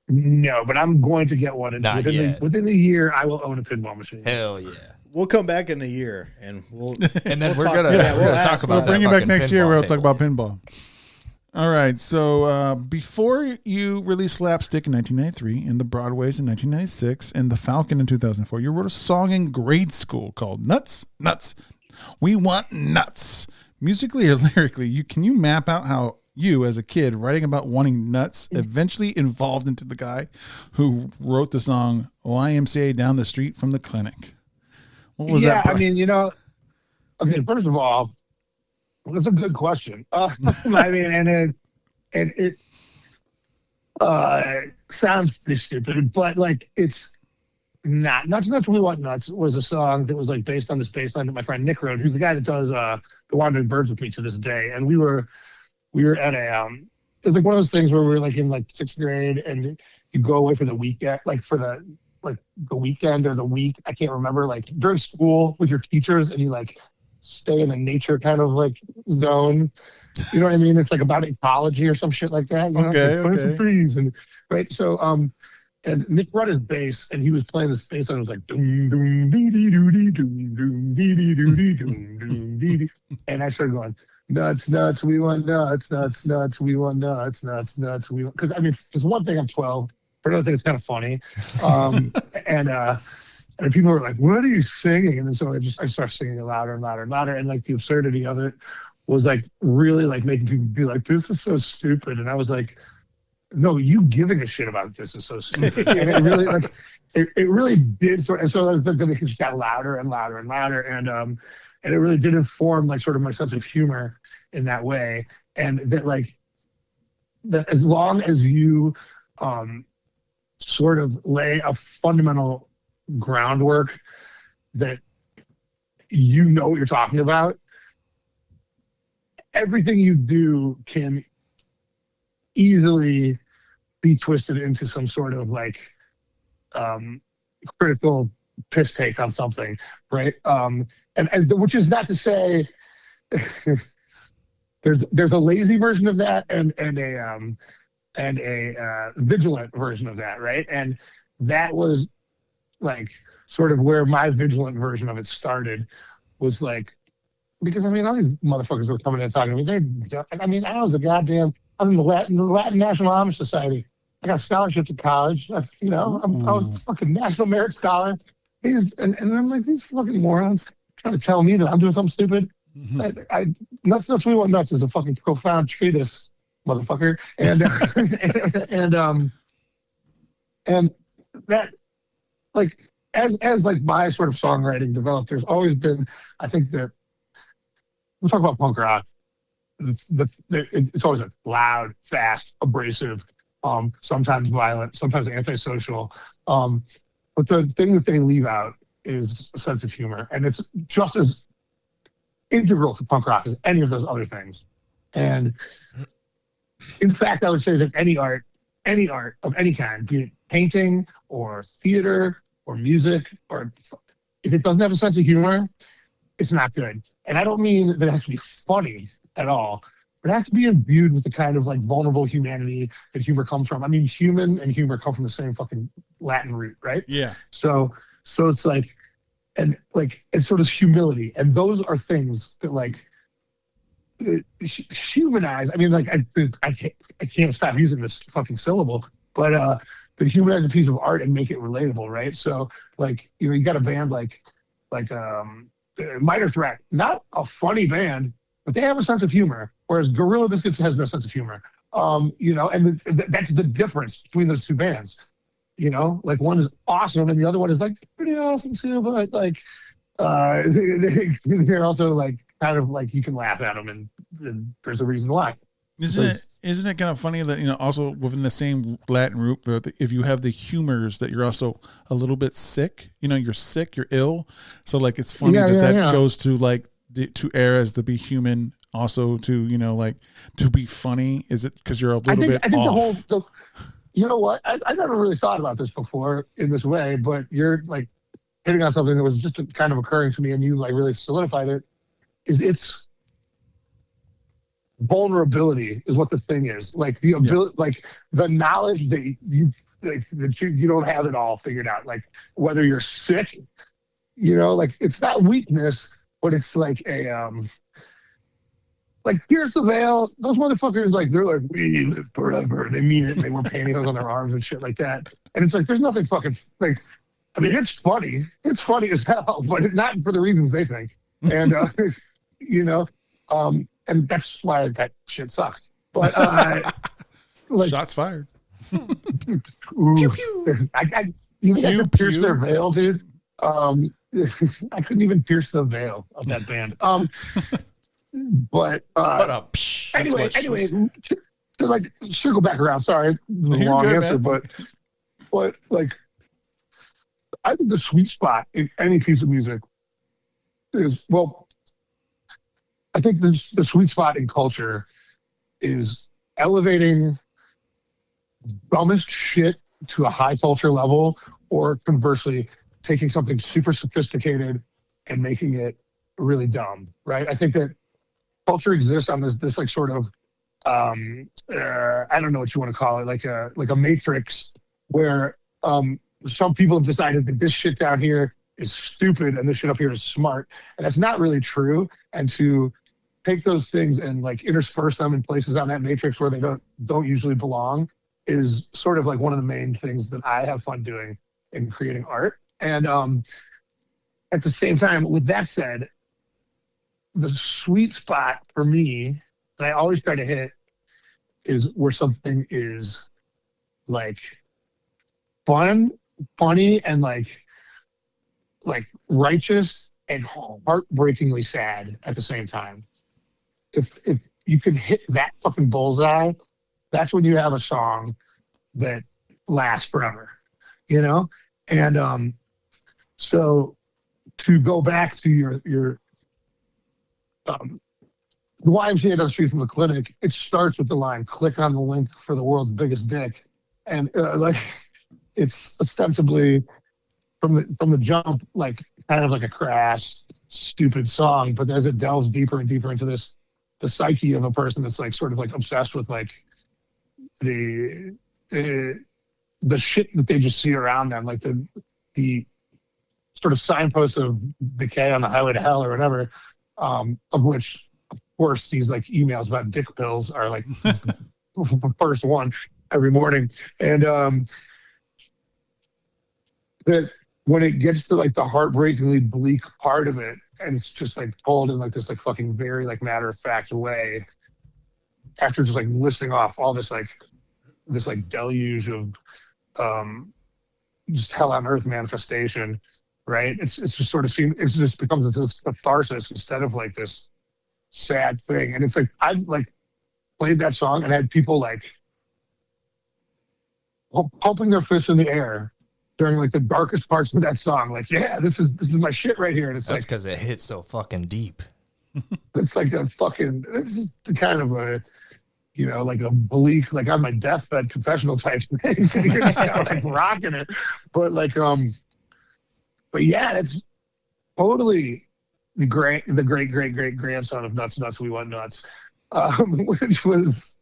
No, but I'm going to get one. Within the year, I will own a pinball machine. Hell yeah. We'll come back in a year and we'll then we're talk, gonna talk about. We'll bring you back next year. We'll talk about pinball. pinball. All right. So before you released Slapstick in 1993, and the Broadways in 1996, and the Falcon in 2004, you wrote a song in grade school called "Nuts, Nuts, We Want Nuts." Musically or lyrically, can you map out how you, as a kid, writing about wanting nuts, eventually evolved into the guy who wrote the song "YMCA Down the Street from the Clinic"? What was that process? I mean, okay, first of all, that's a good question. I mean, and it sounds pretty stupid, but like it's not. Nuts, Nuts, We Want Nuts was a song that was like based on this bass line that my friend Nick wrote, who's the guy that does The Wandering Birds with me to this day. And we were at it was like one of those things where we were like in like 6th grade and you go away for the weekend, like for the weekend or the week, I can't remember, like during school with your teachers, and you like stay in a nature kind of like zone. You know what I mean? It's like about ecology or some shit like that. You know? Okay. Plant some trees and right. So and Nick brought his bass and he was playing this bass and it was like doom doom dee dee doo dee doom doom dee dee doo dee doom doom dee dee, and I started going nuts, nuts, we want nuts, nuts, nuts, we want nuts, nuts, nuts, we want. Because I mean, there's one thing, I'm 12. For another thing, it's kind of funny. And people were like, "What are you singing?" And then so I started singing it louder and louder and louder. And like the absurdity of it was like really like making people be like, "This is so stupid." And I was like, "No, you giving a shit about this is so stupid." And it really like it really did sort. And so then it just got louder and louder and louder. And it really did inform like sort of my sense of humor in that way. And that like that as long as you sort of lay a fundamental groundwork that you know what you're talking about, everything you do can easily be twisted into some sort of like critical piss take on something, right? And which is not to say there's a lazy version of that and a vigilant version of that, right? And that was like sort of where my vigilant version of it started, was like, because I mean all these motherfuckers were coming in and talking to me. I was in the Latin National Honor Society. I got scholarships at college. I was a fucking National Merit Scholar. And I'm like, these fucking morons trying to tell me that I'm doing something stupid. Mm-hmm. Nuts, We Want Nuts is a fucking profound treatise, motherfucker. And that, like, as like my sort of songwriting developed, there's always been, I think that we'll talk about punk rock. It's always like loud, fast, abrasive, sometimes violent, sometimes antisocial. But the thing that they leave out is a sense of humor, and it's just as integral to punk rock as any of those other things. And in fact, I would say that any art of any kind, be it painting or theater or music, or if it doesn't have a sense of humor, it's not good. And I don't mean that it has to be funny at all, but it has to be imbued with the kind of like vulnerable humanity that humor comes from. I mean, human and humor come from the same fucking Latin root, right? Yeah. So it's like, and so does humility. And those are things that like humanize. I mean, like I can't stop using this fucking syllable, but that humanize a piece of art and make it relatable, right? So like, you got a band like Minor Threat, not a funny band, but they have a sense of humor, whereas Gorilla Biscuits has no sense of humor. And that's the difference between those two bands. Like one is awesome and the other one is like pretty awesome too, but like they're also like kind of like you can laugh at them and there's a reason why. Isn't it kind of funny that also within the same Latin root, if you have the humors, that you're also a little bit sick. You're sick, you're ill. So like it's funny that goes to like to err as to be human, also to like to be funny. Is it because you're a little bit off? you know what? I never really thought about this before in this way, but you're like hitting on something that was just kind of occurring to me, and you like really solidified it. Is it's vulnerability is what the thing is. Like the ability, like the knowledge that you like that you don't have it all figured out. Like whether you're sick, like it's not weakness, but it's like a like pierce the veil. Those motherfuckers, like they're like we live forever. They mean it. And they wear pantyhose on their arms and shit like that. And it's like there's nothing fucking like. I mean, it's funny. It's funny as hell, but not for the reasons they think. And and that's why that shit sucks. But like shots fired. Ooh, you have to pierce their veil, dude. I couldn't even pierce the veil of that band. But anyway, to like circle back around. Sorry, long answer, man. but like, I think the sweet spot in any piece of music is I think the sweet spot in culture is elevating dumbest shit to a high culture level, or conversely, taking something super sophisticated and making it really dumb, right? I think that culture exists on this like sort of I don't know what you want to call it, like a matrix where some people have decided that this shit down here is stupid and this shit up here is smart, and that's not really true. And to take those things and like intersperse them in places on that matrix where they don't usually belong is sort of like one of the main things that I have fun doing in creating art. And at the same time, with that said, the sweet spot for me that I always try to hit is where something is like funny and like righteous and heartbreakingly sad at the same time. If you can hit that fucking bullseye, that's when you have a song that lasts forever, And so to go back to your the YMCA down the street from the clinic, it starts with the line, "Click on the link for the world's biggest dick," and like it's ostensibly from the jump, like kind of like a crass, stupid song, but as it delves deeper and deeper into the psyche of a person that's like sort of like obsessed with like the shit that they just see around them, like the sort of signposts of decay on the highway to hell or whatever, of which of course these like emails about dick pills are like the first one every morning. And that when it gets to like the heartbreakingly bleak part of it, and it's just like told in like this like fucking very like matter of fact way, after just like listing off all this deluge of just hell on earth manifestation, right? It's just sort of it just becomes this catharsis instead of like this sad thing. And it's like I've like played that song and had people like pumping their fists in the air during like the darkest parts of that song, like, yeah, this is my shit right here. And it's that's like because it hits so fucking deep. It's like this is the kind of a like a bleak, like on my deathbed confessional type thing. You're just kind of like rocking it, but like but yeah, it's totally the great grandson of Nuts We Want Nuts, which was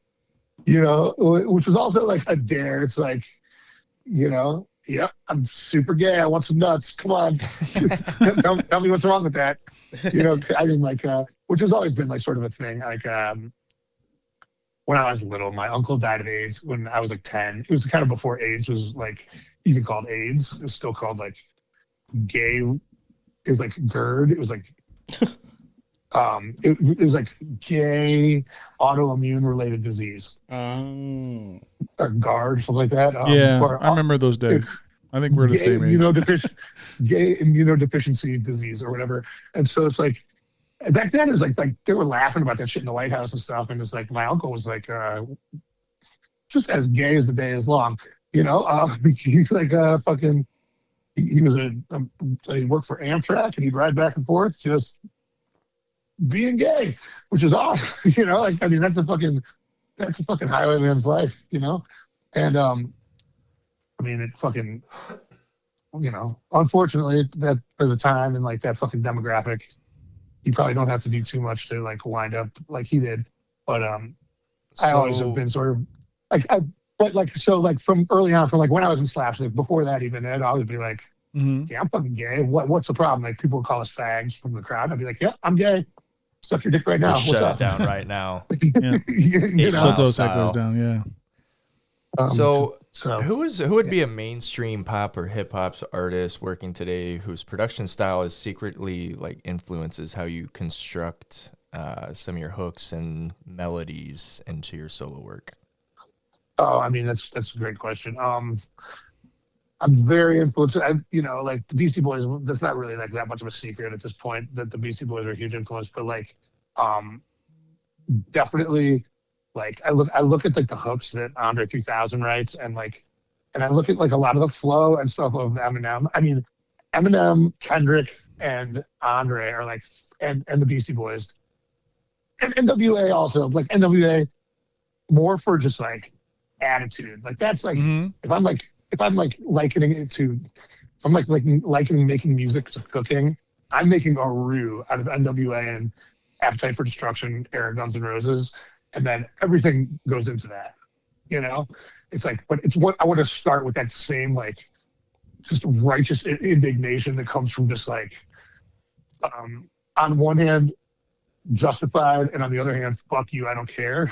also like a dare. It's like yep, I'm super gay. I want some nuts. Come on. tell me what's wrong with that. I mean, like, which has always been like sort of a thing. Like, when I was little, my uncle died of AIDS when I was like 10. It was kind of before AIDS was like even called AIDS. It was still called like gay. It was like GERD. It was like, it was like gay autoimmune related disease. Or GARD, something like that. I remember those days. I think we're the same age. Gay immunodeficiency disease or whatever. And so it's like, back then it was like they were laughing about that shit in the White House and stuff. And it's like, my uncle was like, just as gay as the day is long, he's like fucking, he was he worked for Amtrak and he'd ride back and forth just being gay, which is awesome. Like, I mean, that's a fucking highwayman's life, And mean, it fucking, unfortunately, that for the time and like that fucking demographic, you probably don't have to do too much to like wind up like he did. But I always have been sort of like from early on, from like when I was in Slaps, like before that even, I'd always be like, yeah, I'm fucking gay. What's the problem? Like people would call us fags from the crowd. I'd be like, yeah, I'm gay. Suck your dick right now. Just What's shut up? it down right now. Yeah. You know? Shut those Style. hecklers down. Yeah. So So who would be a mainstream pop or hip hop artist working today whose production style is secretly like influences how you construct some of your hooks and melodies into your solo work? Oh, I mean, that's a great question. I'm very influenced. Like the Beastie Boys, that's not really like that much of a secret at this point that the Beastie Boys are a huge influence, but like, definitely, like I look at like the hooks that Andre 3000 writes, and I look at like a lot of the flow and stuff of Eminem. I mean, Eminem, Kendrick, and Andre are like, and the Beastie Boys, and NWA also, like NWA, more for just like attitude. Like that's like if I'm likening it to, if I'm likening making music to cooking, I'm making a roux out of NWA and Appetite for Destruction, era Guns N' Roses, and then everything goes into that. It's like, but it's what I want to start with, that same like just righteous indignation that comes from just like, on one hand, justified, and on the other hand, fuck you, I don't care.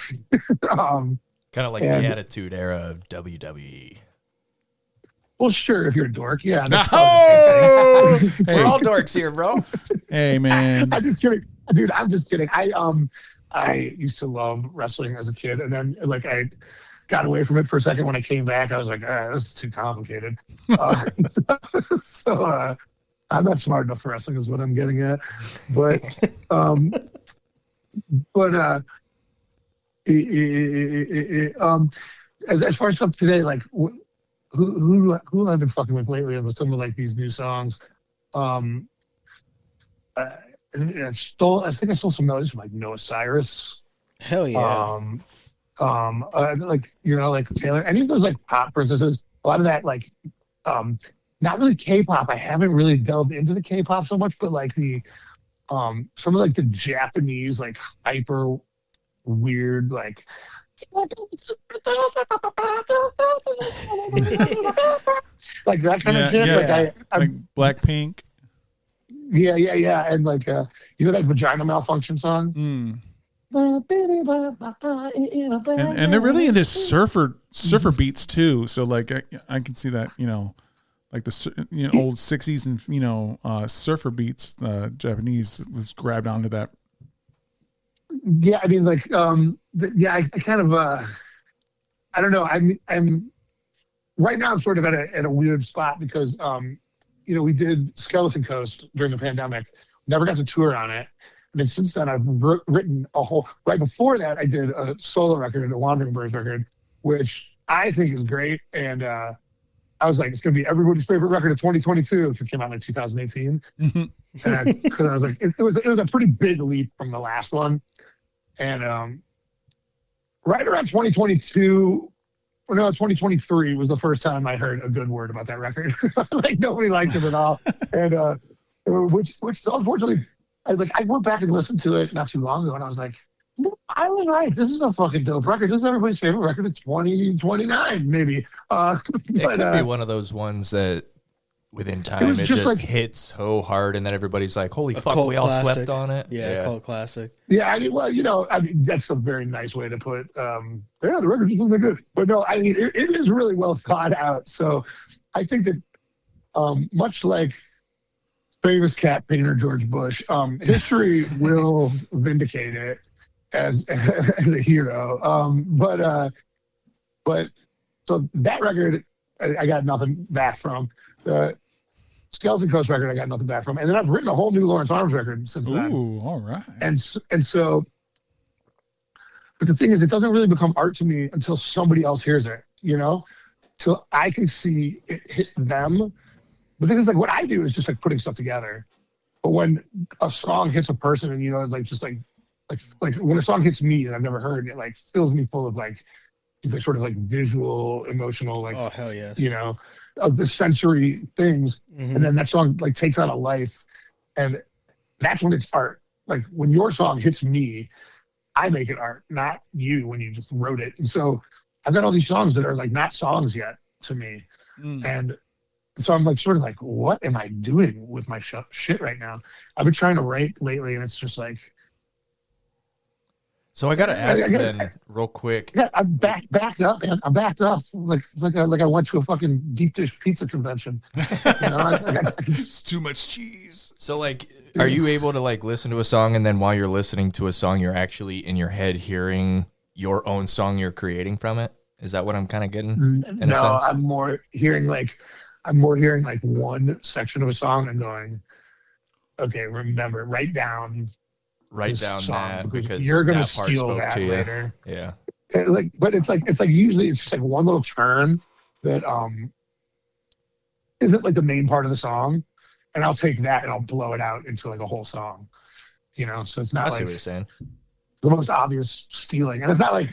Kind of like the Attitude Era of WWE. Well, sure, if you're a dork, yeah. That's Oh! We're all dorks here, bro. Hey, man. I'm just kidding, dude. I'm just kidding. I used to love wrestling as a kid, and then like I got away from it for a second. When I came back, I was like, this is too complicated. So I'm not smart enough for wrestling, is what I'm getting at. But as far as stuff today, like who I've been fucking with lately with some of like these new songs. I think I stole some melodies from like Noah Cyrus. Hell yeah. Like Taylor, any of those like pop princesses, a lot of that like not really K-pop. I haven't really delved into the K-pop so much, but like the some of like the Japanese like hyper weird like like that kind of shit. Yeah. Like like Blackpink. Yeah, and like that Vagina Malfunction song. And they're really into surfer beats too. So like I can see that, like the old 60s and surfer beats, Japanese was grabbed onto that. Yeah, I mean like I kind of I don't know. I'm right now I'm sort of at a weird spot because we did Skeleton Coast during the pandemic. Never got to tour on it. And then since then, I've written a whole. Right before that, I did a solo record, a Wandering Birds record, which I think is great. And I was like, it's going to be everybody's favorite record of 2022, which came out in like 2018. And I was like, it was a pretty big leap from the last one. And right around 2023 was the first time I heard a good word about that record. Like nobody liked it at all, and which unfortunately, I went back and listened to it not too long ago, and I was like, I was right. This is a fucking dope record. This is everybody's favorite record of 2029, maybe. It could be one of those ones that within time it just like, hits so hard, and then everybody's like, "Holy fuck, we all slept on it." Yeah, cult classic. Yeah, I mean, that's a very nice way to put. The record is really good, but no, I mean, it is really well thought out. So, I think that, much like famous cat painter George Bush, history will vindicate it as a hero. But so that record, I got nothing back from. The Skeleton Coast record, I got nothing back from, and then I've written a whole new Lawrence Arms record since then. Ooh, all right. And so, but the thing is, it doesn't really become art to me until somebody else hears it, till I can see it hit them. Because it's like what I do is just like putting stuff together. But when a song hits a person, and it's like just like when a song hits me that I've never heard, it like fills me full of like these like sort of like visual, emotional, like Oh, hell yes. you know, of the sensory things, and then that song like takes on a life, and that's when it's art. Like when your song hits me, I make it art, not you when you just wrote it. And so I've got all these songs that are like not songs yet to me, and so I'm like sort of like, what am I doing with my shit right now? I've been trying to write lately, and it's just like. So I gotta ask then, real quick. Yeah, I'm backed up, man. I'm backed up. Like it's like I went to a fucking deep dish pizza convention. You know, It's too much cheese. So like, are you able to like listen to a song and then while you're listening to a song, you're actually in your head hearing your own song you're creating from it? Is that what I'm kind of getting? In a sense? I'm more hearing like one section of a song and going, okay, remember, write down that because you're gonna that part steal spoke that to you. later. Yeah. But it's like usually it's just like one little turn that isn't like the main part of the song, and I'll take that and I'll blow it out into like a whole song. You know, so it's not I see like what you're saying. the most obvious stealing, and it's not like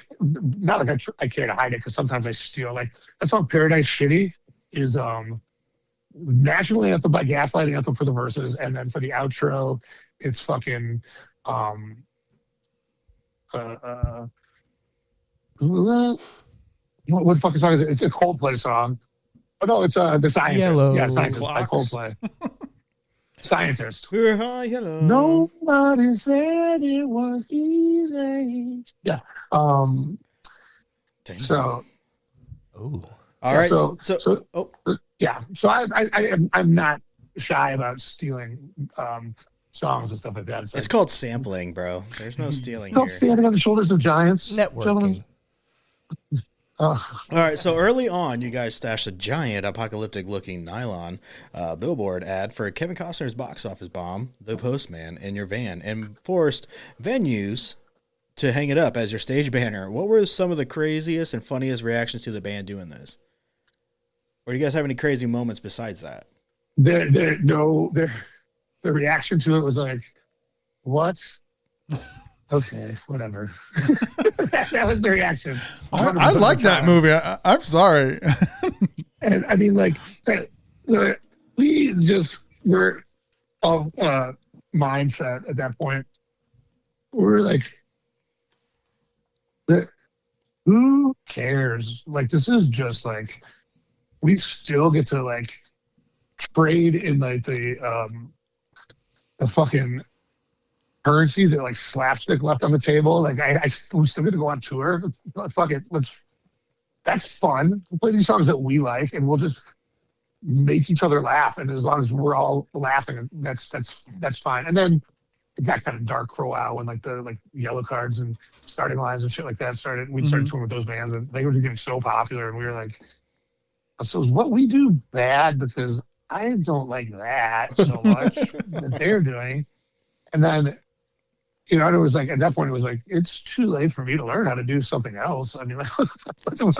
I care to hide it because sometimes I steal. Like that song "Paradise Shitty" is national anthem by Gaslight Anthem for the verses, and then for the outro, it's fucking what fucking song is it? It's a Coldplay song. Oh no, it's the Scientist. Yellow Yeah, Scientist by Clocks. Coldplay. Scientist. We're high, hello. Nobody said it was easy. Yeah. Dang. So. Ooh. All right. So Oh, So I'm not shy about stealing songs and stuff like that. it's Like, called sampling, bro. There's no stealing not here. standing on the shoulders of giants. Networking. Gentlemen. All right, so early on, you guys stashed a giant apocalyptic-looking nylon billboard ad for Kevin Costner's box office bomb, The Postman, in your van, and forced venues to hang it up as your stage banner. What were some of the craziest and funniest reactions to the band doing this? Or do you guys have any crazy moments besides that? The reaction to it was like, what? Okay, whatever. that was the reaction. I like that movie. I'm sorry. And I mean, like, we just were of mindset at that point. We were like, who cares? Like, this is just like, we still get to like trade in like the fucking currency that like slapstick left on the table. Like we still get to go on tour. Fuck it. That's fun. We'll play these songs that we like and we'll just make each other laugh. And as long as we're all laughing, that's fine. And then it got kind of dark for a while when like the yellow cards and starting lines and shit like that started. We started touring with those bands and they were getting so popular and we were like, so is what we do bad? Because I don't like that so much that they're doing. And then, you know, and it was like, at that point, it was like, it's too late for me to learn how to do something else. I mean, like, it was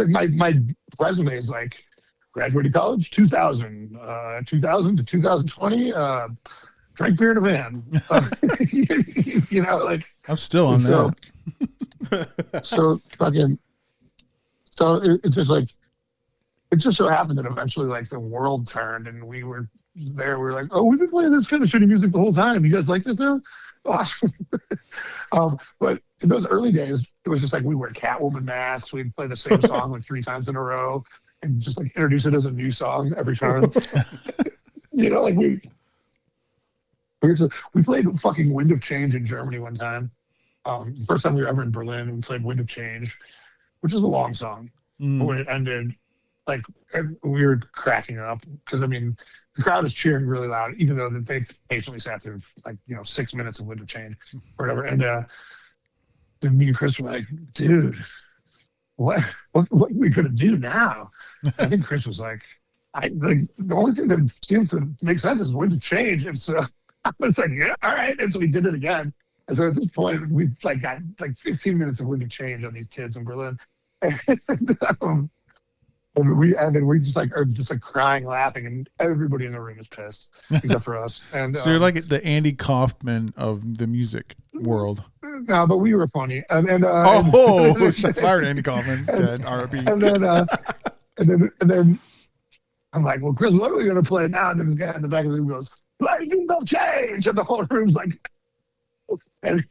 like my resume is like, graduated college, 2000 to 2020, drank beer in a van. You know, like. I'm still on that. So fucking, so it just like, it just so happened that eventually like the world turned and we were there. We were like, oh, we've been playing this kind of shitty music the whole time. You guys like this now? Awesome. But in those early days, it was just like we wear Catwoman masks. We'd play the same song like 3 times in a row and just like introduce it as a new song every time. You know, like we played fucking Wind of Change in Germany one time. First time we were ever in Berlin, we played Wind of Change, which is a long song. When it ended, like we were cracking up because I mean the crowd is cheering really loud, even though they patiently sat through like 6 minutes of Wind of Change or whatever. And then me and Chris were like, dude, what are we gonna do now? I think Chris was like, the only thing that seems to make sense is Wind of Change. And so I was like, yeah, all right. And so we did it again. And so at this point, we like got like 15 minutes of Wind of Change on these kids in Berlin. And we just like are just like crying, laughing, and everybody in the room is pissed except for us. And So you're like the Andy Kaufman of the music. world. No, but we were funny. Shots fired, Andy Kaufman, dead, R.I.P. And then I'm like, well, Chris, what are we going to play now? And then this guy in the back of the room goes, lightning will change. And the whole room's like, and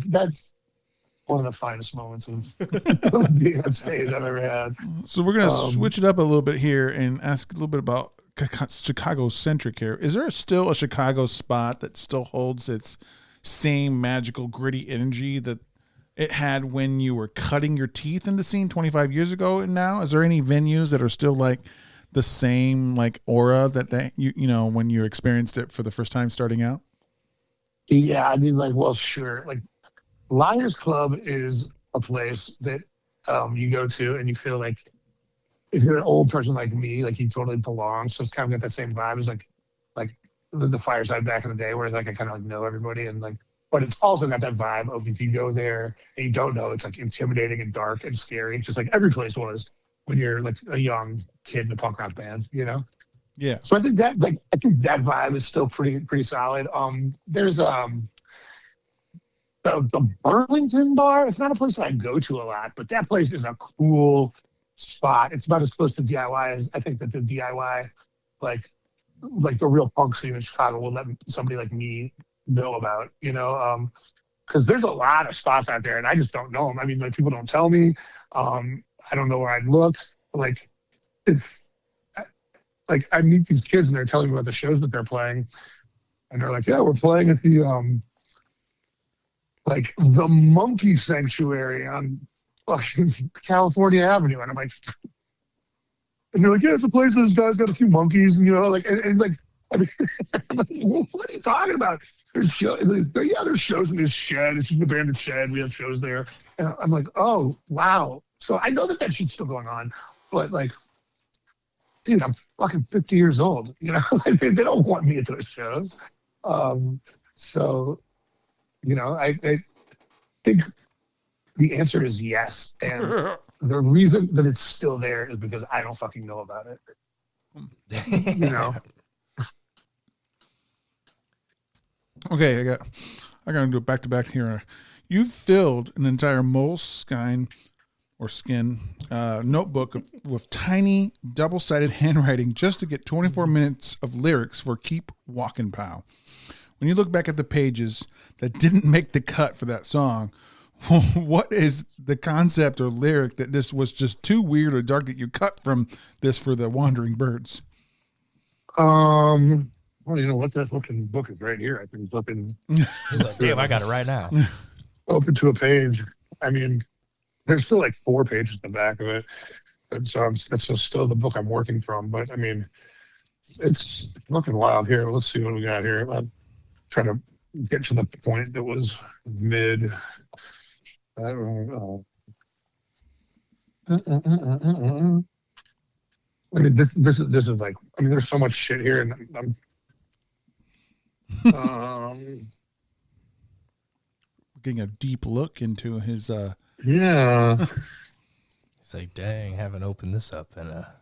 that's one of the finest moments of being on stage I've ever had. So we're going to switch it up a little bit here and ask a little bit about Chicago-centric here. Is there still a Chicago spot that still holds its same magical, gritty energy that it had when you were cutting your teeth in the scene 25 years ago and now? Is there any venues that are still like the same like aura that you know when you experienced it for the first time starting out? Yeah, I mean, like, well, sure. Like, Lions Club is a place that you go to and you feel like if you're an old person like me, like you totally belong. So it's kind of got that same vibe as like the Fireside back in the day, where like I kind of like know everybody and like. But it's also got that vibe of if you go there and you don't know, it's like intimidating and dark and scary, just like every place was when you're like a young kid in a punk rock band, you know? Yeah. So I think that that vibe is still pretty solid. There's the Burlington bar. It's not a place that I go to a lot, but that place is a cool spot. It's about as close to DIY as I think that the DIY, like the real punk scene in Chicago, will let somebody like me know about, you know, because there's a lot of spots out there and I just don't know them. I mean, like people don't tell me. I don't know where I'd look. Like it's like I meet these kids and they're telling me about the shows that they're playing, and they're like, "Yeah, we're playing at the like the Monkey Sanctuary on fucking California Avenue," and I'm like, and they're like, "Yeah, it's a place where this guy's got a few monkeys," and you know, like and like. I mean, I'm like, well, what are you talking about? There's shows in this shed. It's just an abandoned shed. We have shows there. And I'm like, oh, wow. So I know that shit's still going on. But, like, dude, I'm fucking 50 years old. You know, like, they don't want me at those shows. So, you know, I think the answer is yes. And the reason that it's still there is because I don't fucking know about it. You know? Okay, I gotta do it back to back here. You filled an entire moleskine or skin notebook with tiny double-sided handwriting just to get 24 minutes of lyrics for "Keep Walkin' Pal." When you look back at the pages that didn't make the cut for that song, what is the concept or lyric that this was just too weird or dark that you cut from this for the Wandering Birds? Well, you know what? That fucking book is right here. I think it's looking. He's like, damn, I got it right now. Open to a page. I mean, there's still like 4 pages in the back of it. And so that's still the book I'm working from. But I mean, it's looking wild here. Let's see what we got here. I'm trying to get to the point that was mid. I don't know. I mean, this is like, I mean, there's so much shit here, and I'm getting a deep look into his yeah. It's like, dang, haven't opened this up in a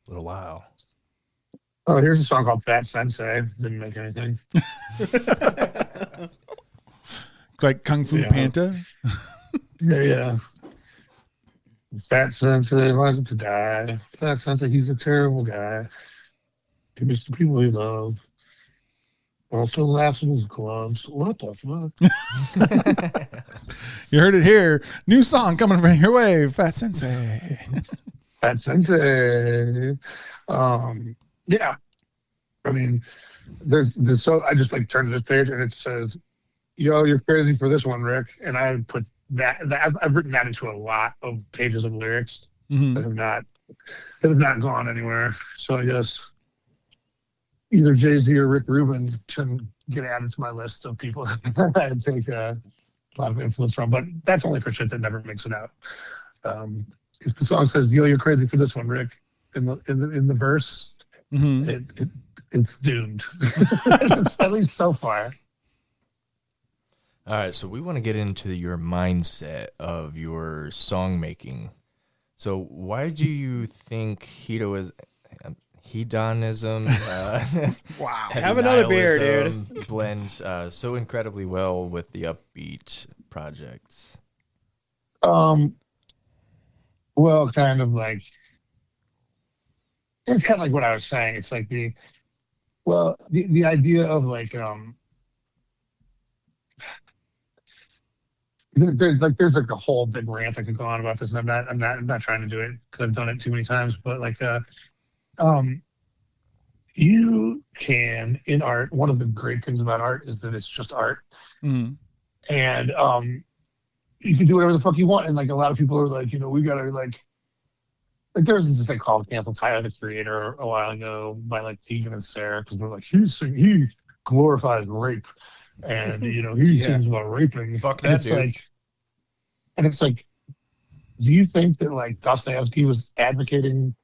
little while. Oh, here's a song called Fat Sensei. Didn't make anything. Like Kung Fu Panda. Yeah. Fat Sensei wants to die. Fat Sensei, he's a terrible guy. He miss the people he loves. Also laughs in his gloves. What the fuck? You heard it here. New song coming from your way, Fat Sensei. Fat Sensei. Yeah. I mean, there's so I just like turned to this page and it says, "Yo, you're crazy for this one, Rick." And I put that I've written that into a lot of pages of lyrics that have not gone anywhere. So I guess either Jay-Z or Rick Rubin can get added to my list of people that I take a lot of influence from. But that's only for shit that never makes it out. If the song says, "Yo, you're crazy for this one, Rick," in the verse, it's doomed. At least so far. All right, so we want to get into your mindset of your song making. So why do you think hedonism. Wow. Have another beer, dude. Blends so incredibly well with the upbeat projects. Well, kind of like it's kind of like what I was saying. It's like the idea of like there's like a whole big rant I could go on about this, and I'm not trying to do it because I've done it too many times. But like you can in art. One of the great things about art is that it's just art, and you can do whatever the fuck you want. And like a lot of people are like, we gotta like there was this thing called Cancel Tyler the Creator a while ago by like Tegan and Sarah because they're like he glorifies rape and he sings about raping. Fuck and that, it's dude. like, and it's like, do you think that like Dostoevsky was advocating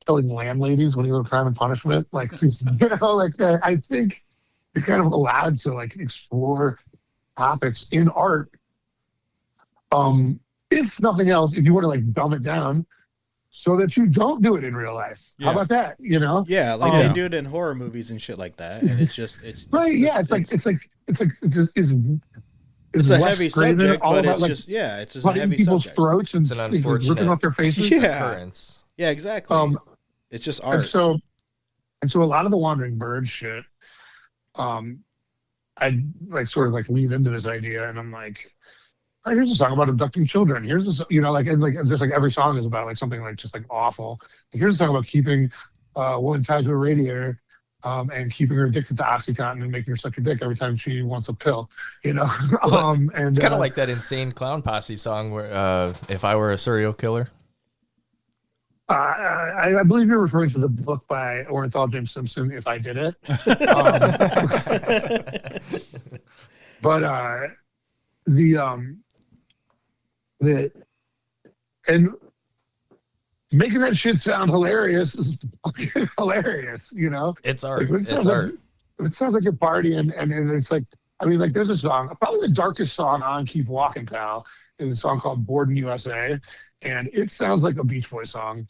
killing landladies when he wrote Crime and Punishment? Like I think you're kind of allowed to like explore topics in art. If nothing else, if you want to like dumb it down so that you don't do it in real life. Yeah. How about that? Yeah, like they do it in horror movies and shit like that. And it's Right, yeah, it's a heavy subject, but it's like, just it's just a cutting heavy people's subject. throats and It's an unfortunate ripping off their faces. Yeah. occurrence. Yeah, exactly. It's just art. And so a lot of the Wandering Bird shit, I like sort of like lean into this idea, and I'm like, oh, here's a song about abducting children. Here's this, and just like every song is about like something like just like awful. Here's a song about keeping a woman tied to a radiator, and keeping her addicted to OxyContin and making her suck your dick every time she wants a pill. And It's kind of like that Insane Clown Posse song where If I Were a Serial Killer. I believe you're referring to the book by Orenthal James Simpson, If I Did It. But and making that shit sound hilarious is fucking hilarious, It's art. Like, It's art. It sounds like you're partying, and it's like, I mean, like there's a song, probably the darkest song on Keep Walking Pal is a song called Born in USA, and it sounds like a Beach Boys song,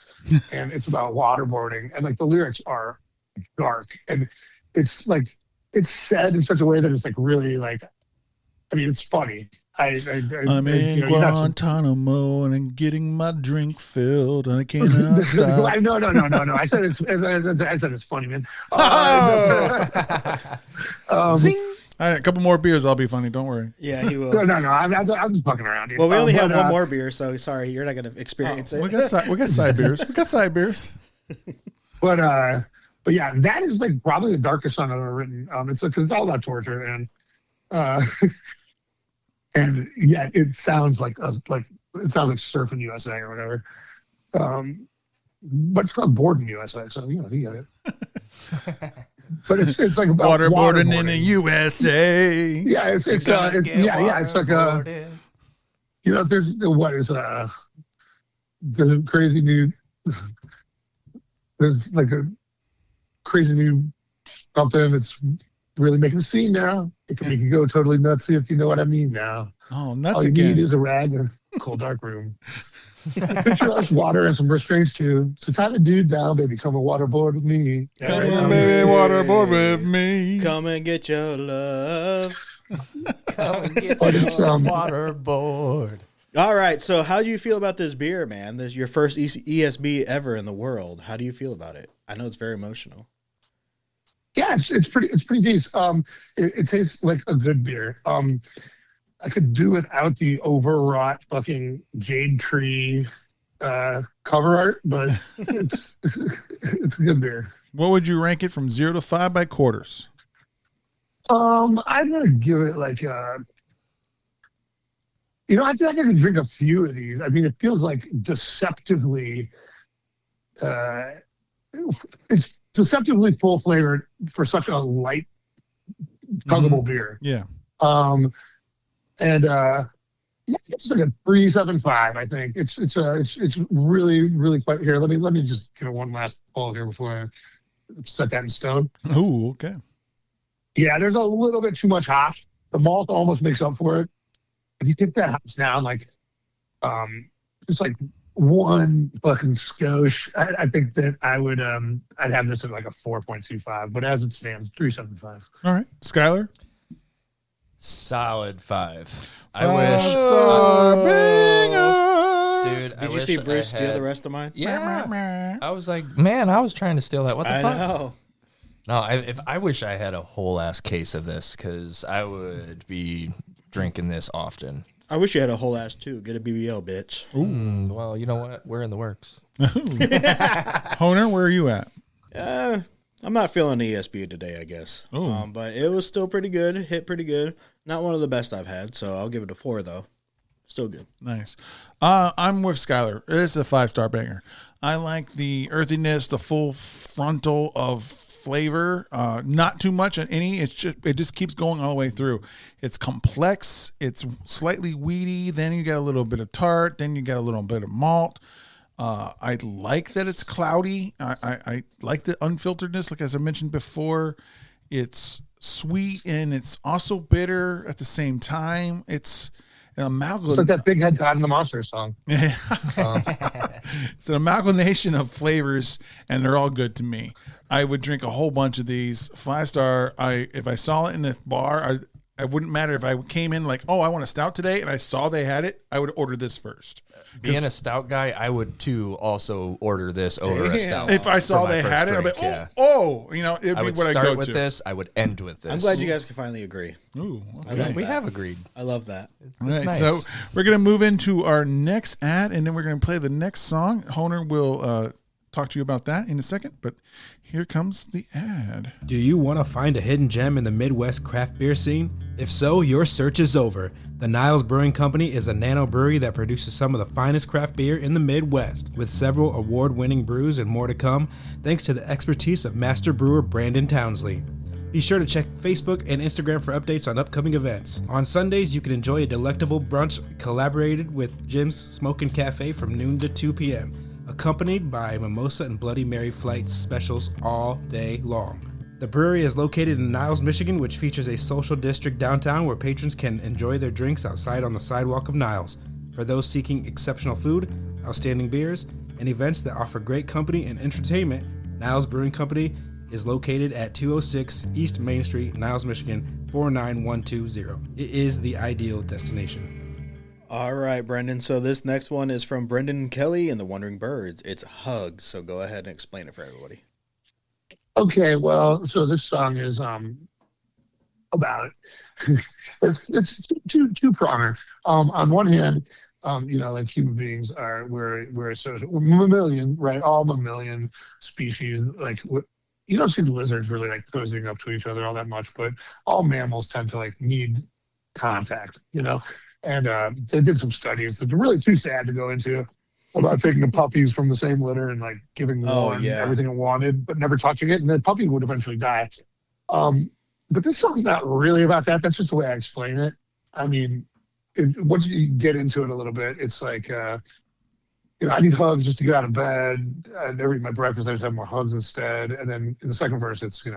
and it's about waterboarding, and like the lyrics are dark, and it's like it's said in such a way that it's like really like, I mean, it's funny. I'm in Guantanamo and I'm getting my drink filled and I cannot stop. No. I said it's funny, man. Zing. All right, a couple more beers, I'll be funny. Don't worry. Yeah, he will. No. I'm just fucking around here. Well, we only have one more beer, so sorry, you're not going to experience it. We got side beers. We got side beers. But yeah, that is like probably the darkest song I've ever written. It's because it's all about torture and yeah, it sounds like Surfing USA or whatever. But it's called Board in USA, so you get it. But it's like about waterboarding in the USA. Yeah, it's like there's what is the crazy new there's like a crazy new something that's really making a scene now. It can make you go totally nuts if you know what I mean now. Oh, nuts all you again. need is a rag and a cold dark room. Picturesque water and some restraints too. So tie the dude down, baby. Come and waterboard with me. Come on, baby, waterboard with me. Come and get your love. Come and get your waterboard. All right, so how do you feel about this beer, man? This is your first ESB ever in the world. How do you feel about it? I know it's very emotional. Yeah, it's pretty decent. It tastes like a good beer. I could do without the overwrought fucking jade tree cover art, but it's a good beer. What would you rank it from 0 to 5 by quarters? I'm gonna give it like I feel like I could drink a few of these. I mean, it feels like deceptively it's deceptively full flavored for such a light, tuggable beer. Yeah. And it's like a 3.75. I think it's really, really quite here. Let me just give it one last pull here before I set that in stone. Oh, okay. Yeah, there's a little bit too much hop. The malt almost makes up for it. If you take that hops down, like just like one fucking skosh. I think that I'd have this at like a 4.25, but as it stands, 3.75. All right, Skylar. Solid 5. I Star wish. Dude, Did you see Bruce steal the rest of mine? Yeah. I was like, man, I was trying to steal that. What the fuck? I know. No, I wish I had a whole ass case of this because I would be drinking this often. I wish you had a whole ass too. Get a BBL, bitch. Well, you know what? We're in the works. Honer, where are you at? I'm not feeling the ESB today, I guess. But it was still pretty good. Hit pretty good. Not one of the best I've had, so I'll give it a 4 though. Still good. Nice. I'm with Skylar. It's a 5-star banger. I like the earthiness, the full frontal of flavor. Not too much on any. It just keeps going all the way through. It's complex. It's slightly weedy. Then you get a little bit of tart. Then you get a little bit of malt. I like that it's cloudy. I like the unfilteredness. Like as I mentioned before, it's sweet and it's also bitter at the same time. It's an amalgam. It's like that Big Head Todd in the Monster song. It's an amalgamation of flavors, and they're all good to me. I would drink a whole bunch of these. 5-star. If I saw it in a bar, I wouldn't matter if I came in like, oh, I want a stout today, and I saw they had it, I would order this first. Being a stout guy, I would too also order this over a stout. If I saw they had it, I'd be like, oh, it'd be what I go to. I would start with this. I would end with this. I'm glad you guys can finally agree. Ooh, okay. We have agreed. I love that. All right, nice. so we're going to move into our next ad, and then we're going to play the next song. Honer will talk to you about that in a second, but here comes the ad. Do you want to find a hidden gem in the Midwest craft beer scene? If so, your search is over. The Niles Brewing Company is a nano brewery that produces some of the finest craft beer in the Midwest, with several award-winning brews and more to come, thanks to the expertise of master brewer Brandon Townsley. Be sure to check Facebook and Instagram for updates on upcoming events. On Sundays, you can enjoy a delectable brunch collaborated with Jim's Smokin' Cafe from noon to 2 p.m., accompanied by mimosa and Bloody Mary flight specials all day long. The brewery is located in Niles, Michigan, which features a social district downtown where patrons can enjoy their drinks outside on the sidewalk of Niles. For those seeking exceptional food, outstanding beers, and events that offer great company and entertainment, Niles Brewing Company is located at 206 East Main Street, Niles, Michigan, 49120. It is the ideal destination. All right, Brendan. So this next one is from Brendan Kelly and the Wandering Birds. It's Hugs. So go ahead and explain it for everybody. Okay, well, so this song is about it. it's two-pronged. On one hand, like human beings we're mammalian, right? All mammalian species. Like you don't see the lizards really like cozying up to each other all that much, but all mammals tend to like need contact, And they did some studies that are really too sad to go into about taking the puppies from the same litter and like giving one everything it wanted, but never touching it, and the puppy would eventually die. But this song's not really about that. That's just the way I explain it. I mean, once you get into it a little bit, it's like, I need hugs just to get out of bed. I never eat my breakfast. I just have more hugs instead. And then in the second verse, it's,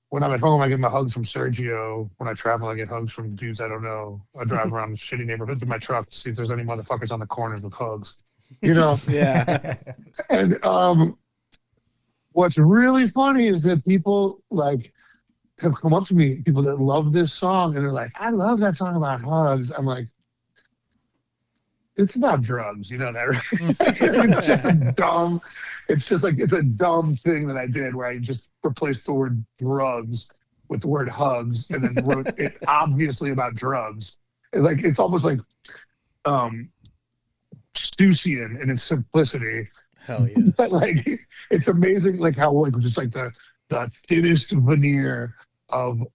when I'm at home, I get my hugs from Sergio. When I travel, I get hugs from dudes I don't know. I drive around shitty neighborhoods in my truck to see if there's any motherfuckers on the corners with hugs. Yeah. And what's really funny is that people like have come up to me, people that love this song, and they're like, I love that song about hugs. I'm like, it's about drugs, you know that, right? It's a dumb thing that I did where I just replaced the word drugs with the word hugs and then wrote it obviously about drugs. It's almost like Stussian in its simplicity. Hell yes. But it's amazing how just the thinnest veneer of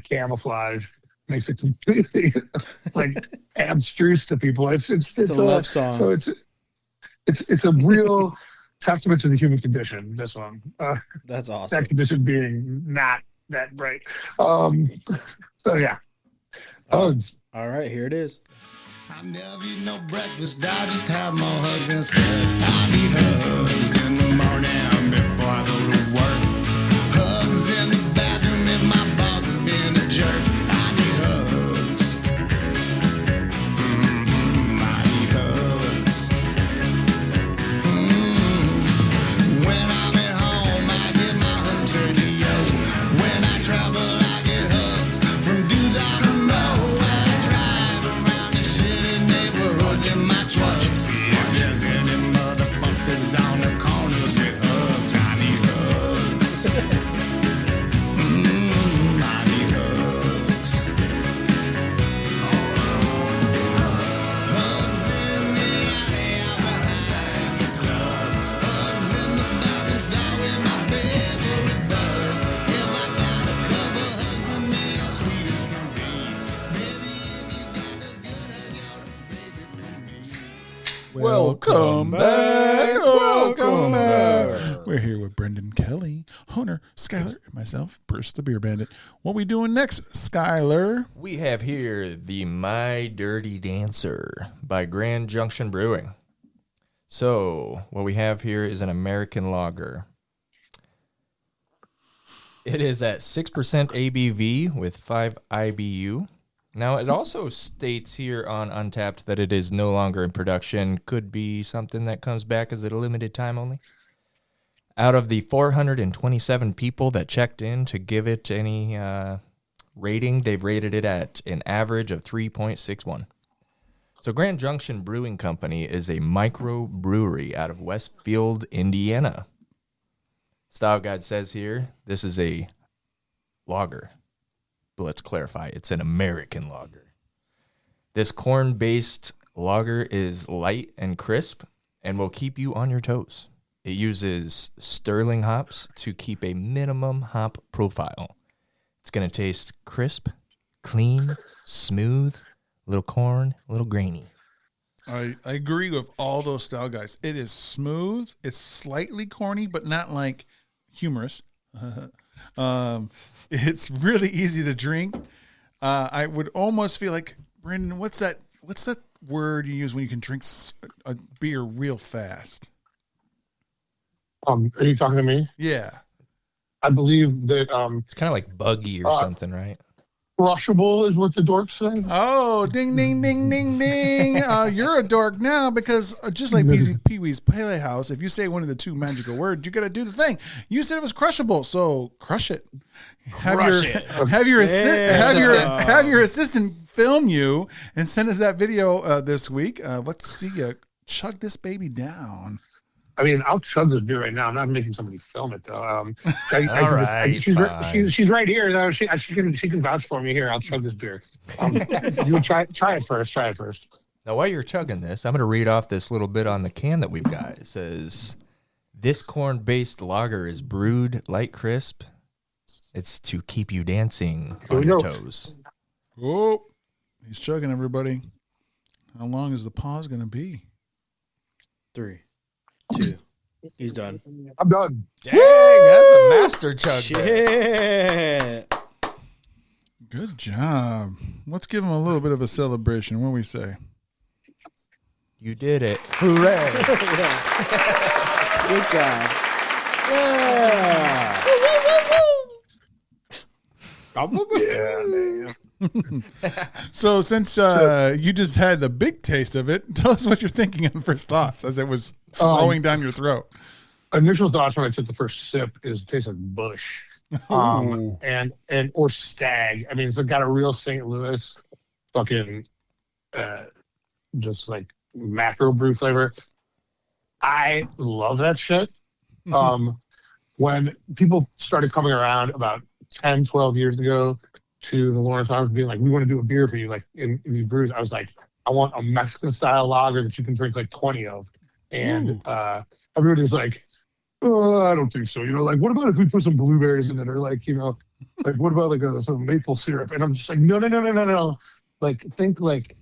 camouflage makes it completely abstruse to people. It's a love song. So it's a real testament to the human condition, this one. That's awesome. That condition being not that bright. So yeah. Hugs. All right, here it is. I never eat no breakfast, I just have more hugs instead. I need hugs in the morning before I go to work. Hugs in the bathroom if my boss has been a jerk. I need hugs. I need hugs. Welcome back. Welcome back. We're here with Brendan Kelly, Hunter, Skylar, and myself, Bruce the Beer Bandit. What we doing next, Skylar? We have here the My Dirty Dancer by Grand Junction Brewing. So, what we have here is an American lager. It is at 6% ABV with 5 IBU. Now, it also states here on Untapped that it is no longer in production. Could be something that comes back as a limited time only. Out of the 427 people that checked in to give it any rating, they've rated it at an average of 3.61. So Grand Junction Brewing Company is a micro brewery out of Westfield, Indiana. Style Guide says here, this is a lager. But let's clarify, it's an American lager. This corn-based lager is light and crisp and will keep you on your toes. It uses sterling hops to keep a minimum hop profile. It's going to taste crisp, clean, smooth, a little corn, a little grainy. I agree with all those style guys. It is smooth. It's slightly corny, but not like humorous. It's really easy to drink. I would almost feel like, Brendan, what's that word you use when you can drink a beer real fast? Are you talking to me? Yeah. I believe that It's kind of like buggy or something, right? crushable is what the dorks say. Oh, ding, ding, ding, ding, ding. You're a dork now because just like Pee-wee's Playhouse, if you say one of the two magical words, you got to do the thing. You said it was crushable, so crush it. Have your assistant film you and send us that video this week. Let's see you chug this baby down. I mean, I'll chug this beer right now. I'm not making somebody film it though. She's right here. Though. She can vouch for me here. I'll chug this beer. You try it first. Try it first. Now, while you're chugging this, I'm going to read off this little bit on the can that we've got. It says, "This corn-based lager is brewed light crisp. It's to keep you dancing on your toes." Oh, he's chugging, everybody. How long is the pause going to be? 3, 2. He's done. I'm done. Dang, that's a master chug. Shit. Good job. Let's give him a little bit of a celebration. What do we say? You did it. Hooray. Good job. Yeah, man. So since you just had the big taste of it, tell us what you're thinking on first thoughts as it was slowing down your throat. Initial thoughts when I took the first sip is it tastes like Bush, and or Stag. I mean, it's got a real St. Louis fucking just like macro brew flavor. I love that shit. When people started coming around about 10, 12 years ago to the Lawrence Arms being like, we want to do a beer for you, like in these brews, I was like, I want a Mexican style lager that you can drink like 20 of. And everybody's like, oh, I don't think so. You know, like, what about if we put some blueberries in it? Or like, you know, like, what about like some maple syrup? And I'm just like, no. Like, think like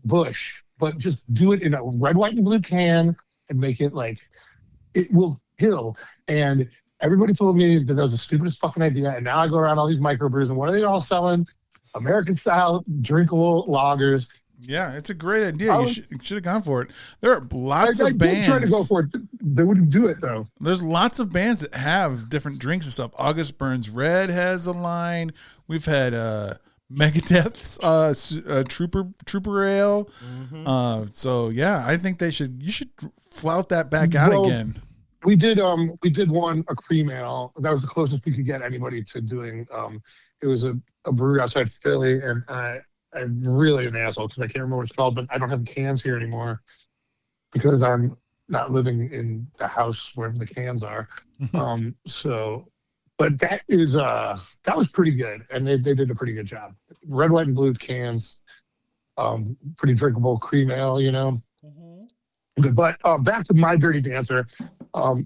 Bush, but just do it in a red, white, and blue can and make it like, it will kill. And everybody told me that was the stupidest fucking idea. And now I go around all these microbrews, and what are they all selling? American style drinkable lagers. Yeah, it's a great idea. You should have gone for it. There are lots of bands. I did try to go for it. They wouldn't do it though. There's lots of bands that have different drinks and stuff. August Burns Red has a line. We've had Megadeth's Trooper Ale. Mm-hmm. So yeah, I think you should flout that back out again. We did one, a cream ale. That was the closest we could get anybody to doing. It was a brewery outside Philly, and I'm really an asshole because I can't remember what it's called, but I don't have cans here anymore because I'm not living in the house wherever the cans are. But that was pretty good, and they did a pretty good job. Red, white, and blue cans, pretty drinkable cream ale, you know. Mm-hmm. But back to My Dirty Dancer.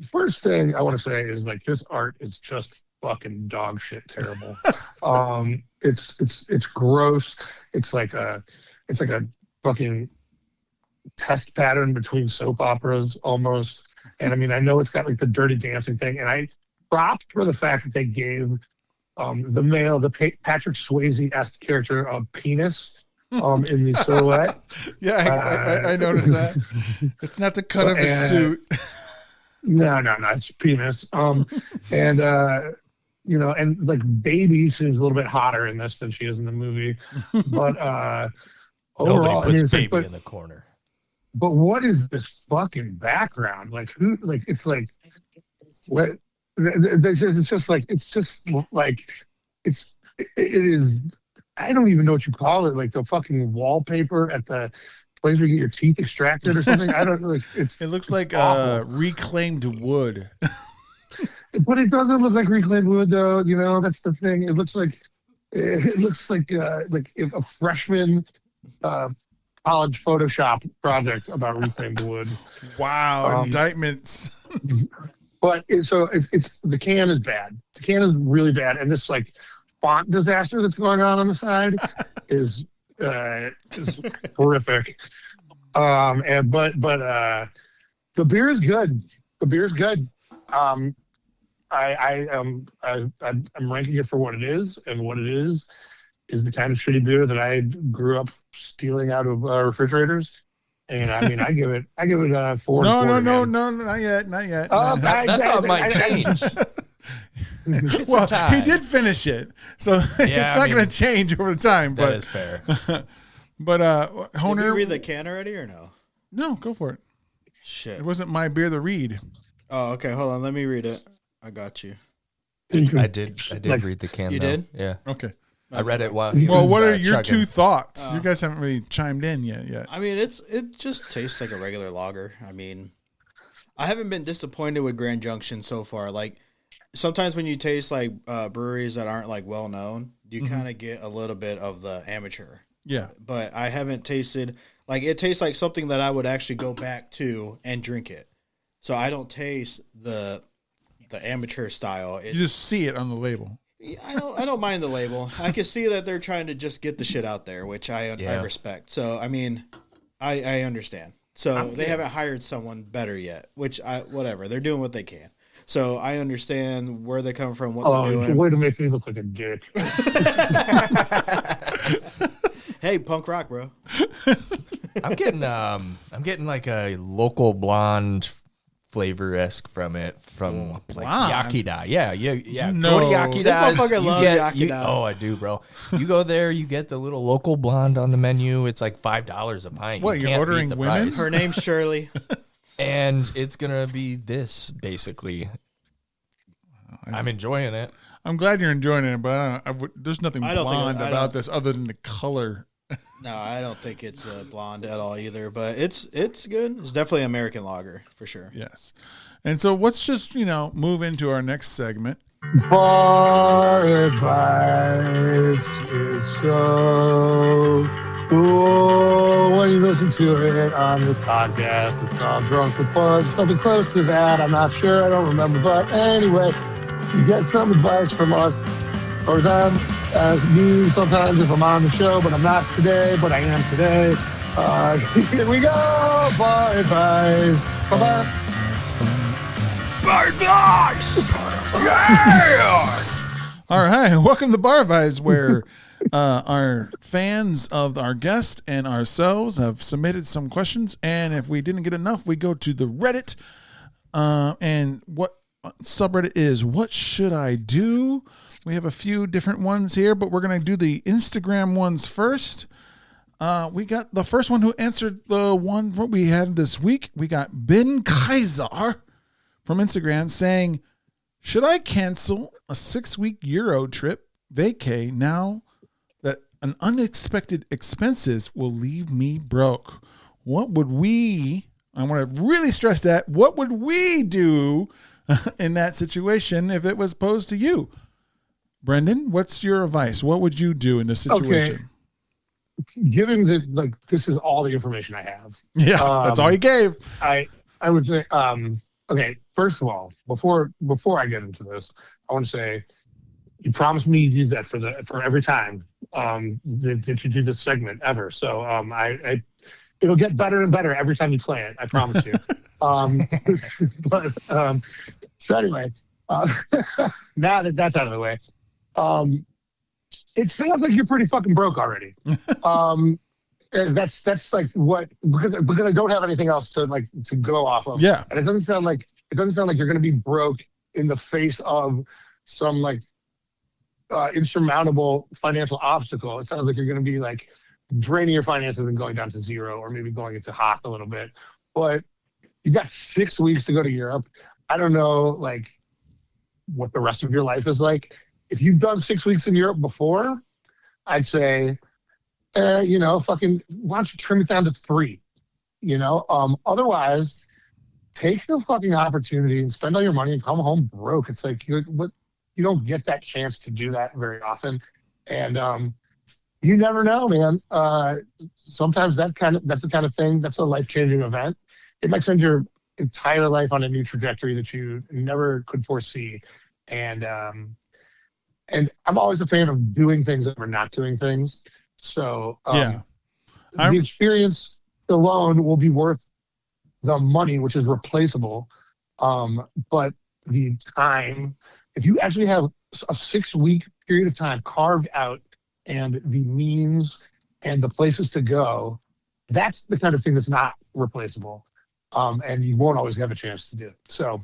First thing I want to say is like this art is just fucking dog shit terrible. It's gross. It's like a fucking test pattern between soap operas almost. And I mean, I know it's got like the Dirty Dancing thing, and I propped for the fact that they gave the Patrick Swayze-esque character a penis in the silhouette. Yeah, I noticed that. It's not the cut of his suit. No, it's penis. And and like Baby seems a little bit hotter in this than she is in the movie. But overall, nobody puts Baby in the corner. But what is this fucking background? Like who? Like it's like what? It's just like it is. I don't even know what you call it. Like the fucking wallpaper at the place where you get your teeth extracted or something. I don't like. It looks like reclaimed wood. But it doesn't look like reclaimed wood, though. You know, that's the thing. It looks like if a freshman college Photoshop project about reclaimed wood. Wow, indictments. But it's the can is bad. The can is really bad, and this like font disaster that's going on the side is horrific. But the beer is good. The beer is good. I'm ranking it for what it is, and what it is the kind of shitty beer that I grew up stealing out of refrigerators. And I mean, I give it 4. No, not yet. Oh, That thought might change. Well, he did finish it, so it's not going to change over the time. That But is fair. but Honer, Did you read the can already or no? No, go for it. Shit. It wasn't my beer to read. Oh, okay. Hold on. Let me read it. I got you. I did read the can. You though. did? Yeah. Okay. I read it while he Well, was, what are your chugging. two thoughts? You guys haven't really chimed in yet. I mean, it just tastes like a regular lager. I mean, I haven't been disappointed with Grand Junction so far. Like sometimes when you taste like breweries that aren't like well known, you kind of get a little bit of the amateur. Yeah. But I haven't tasted like it tastes like something that I would actually go back to and drink it. So I don't taste the amateur style. You just see it on the label. I don't mind the label. I can see that they're trying to just get the shit out there, which I respect. So I mean, I understand. So they haven't hired someone better yet, which whatever. They're doing what they can. So I understand where they come from, what they're doing. Way to make me look like a dick. Hey, punk rock, bro. I'm getting like a local blonde flavor-esque from it, from like Yakida. Yeah. No. Go to Yakida's. This motherfucker loves Yakida. Oh, I do, bro. You go there, you get the little local blonde on the menu. It's like $5 a pint. What, you're can't ordering beat the women? price. Her name's Shirley. And it's gonna be this basically. I'm enjoying it. I'm glad you're enjoying it, but there's nothing I don't think- blonde I about don't- this other than the color. No, I don't think it's blonde at all either, but it's good. It's definitely American lager for sure. Yes. And so let's just, move into our next segment. Bar advice is so cool when you listen to it on this podcast. It's called Drunk with Buzz. Something close to that. I'm not sure. I don't remember. But anyway, you get some advice from us or them as me sometimes if I'm on the show, but I'm not today, but I am today. Here we go. Bar advice. Bye-bye. All right. Welcome to Bar Advice, where our fans of our guest and ourselves have submitted some questions. And if we didn't get enough, we go to the Reddit. And what subreddit is, what should I do? We have a few different ones here, but we're going to do the Instagram ones first. We got the first one who answered the one we had this week. We got Ben Kaiser from Instagram saying, should I cancel a 6-week Euro trip vacay now that an unexpected expenses will leave me broke? What would I want to really stress that, what would we do in that situation if it was posed to you? Brendan, what's your advice? What would you do in this situation? Okay. Given that, this is all the information I have. Yeah, that's all you gave. I would say, okay, first of all, before I get into this, I want to say, you promised me to use that for every time that you do this segment ever. So it'll get better and better every time you play it. I promise you. So anyway, now that that's out of the way, it sounds like you're pretty fucking broke already. And that's like what, because I don't have anything else to go off of. Yeah. And it doesn't sound like you're going to be broke in the face of some like insurmountable financial obstacle. It sounds like you're going to be like draining your finances and going down to zero, or maybe going into hock a little bit. But you got 6 weeks to go to Europe. I don't know like what the rest of your life is like. If you've done 6 weeks in Europe before, I'd say, fucking, why don't you trim it down to 3? Otherwise, take the fucking opportunity and spend all your money and come home broke. It's like you don't get that chance to do that very often, and you never know, man. Sometimes that's the kind of thing, that's a life-changing event. It might send your entire life on a new trajectory that you never could foresee, and I'm always a fan of doing things over not doing things. So the experience alone will be worth the money, which is replaceable. But the time, if you actually have a 6-week period of time carved out and the means and the places to go, that's the kind of thing that's not replaceable. And you won't always have a chance to do it. So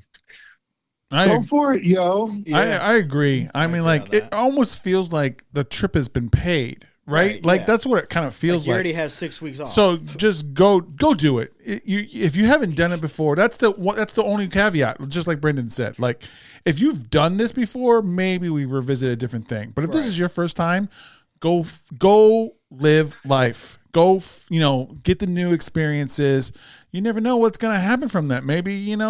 go for it, yo. Yeah. I agree. I mean, like, it almost feels like the trip has been paid, right? Like, that's what it kind of feels like. You already have 6 weeks off. So just go do it. If you haven't done it before, that's the only caveat, just like Brendan said. Like, if you've done this before, maybe we revisit a different thing. But if this is your first time, go live life. Go, get the new experiences. You never know what's going to happen from that. Maybe, your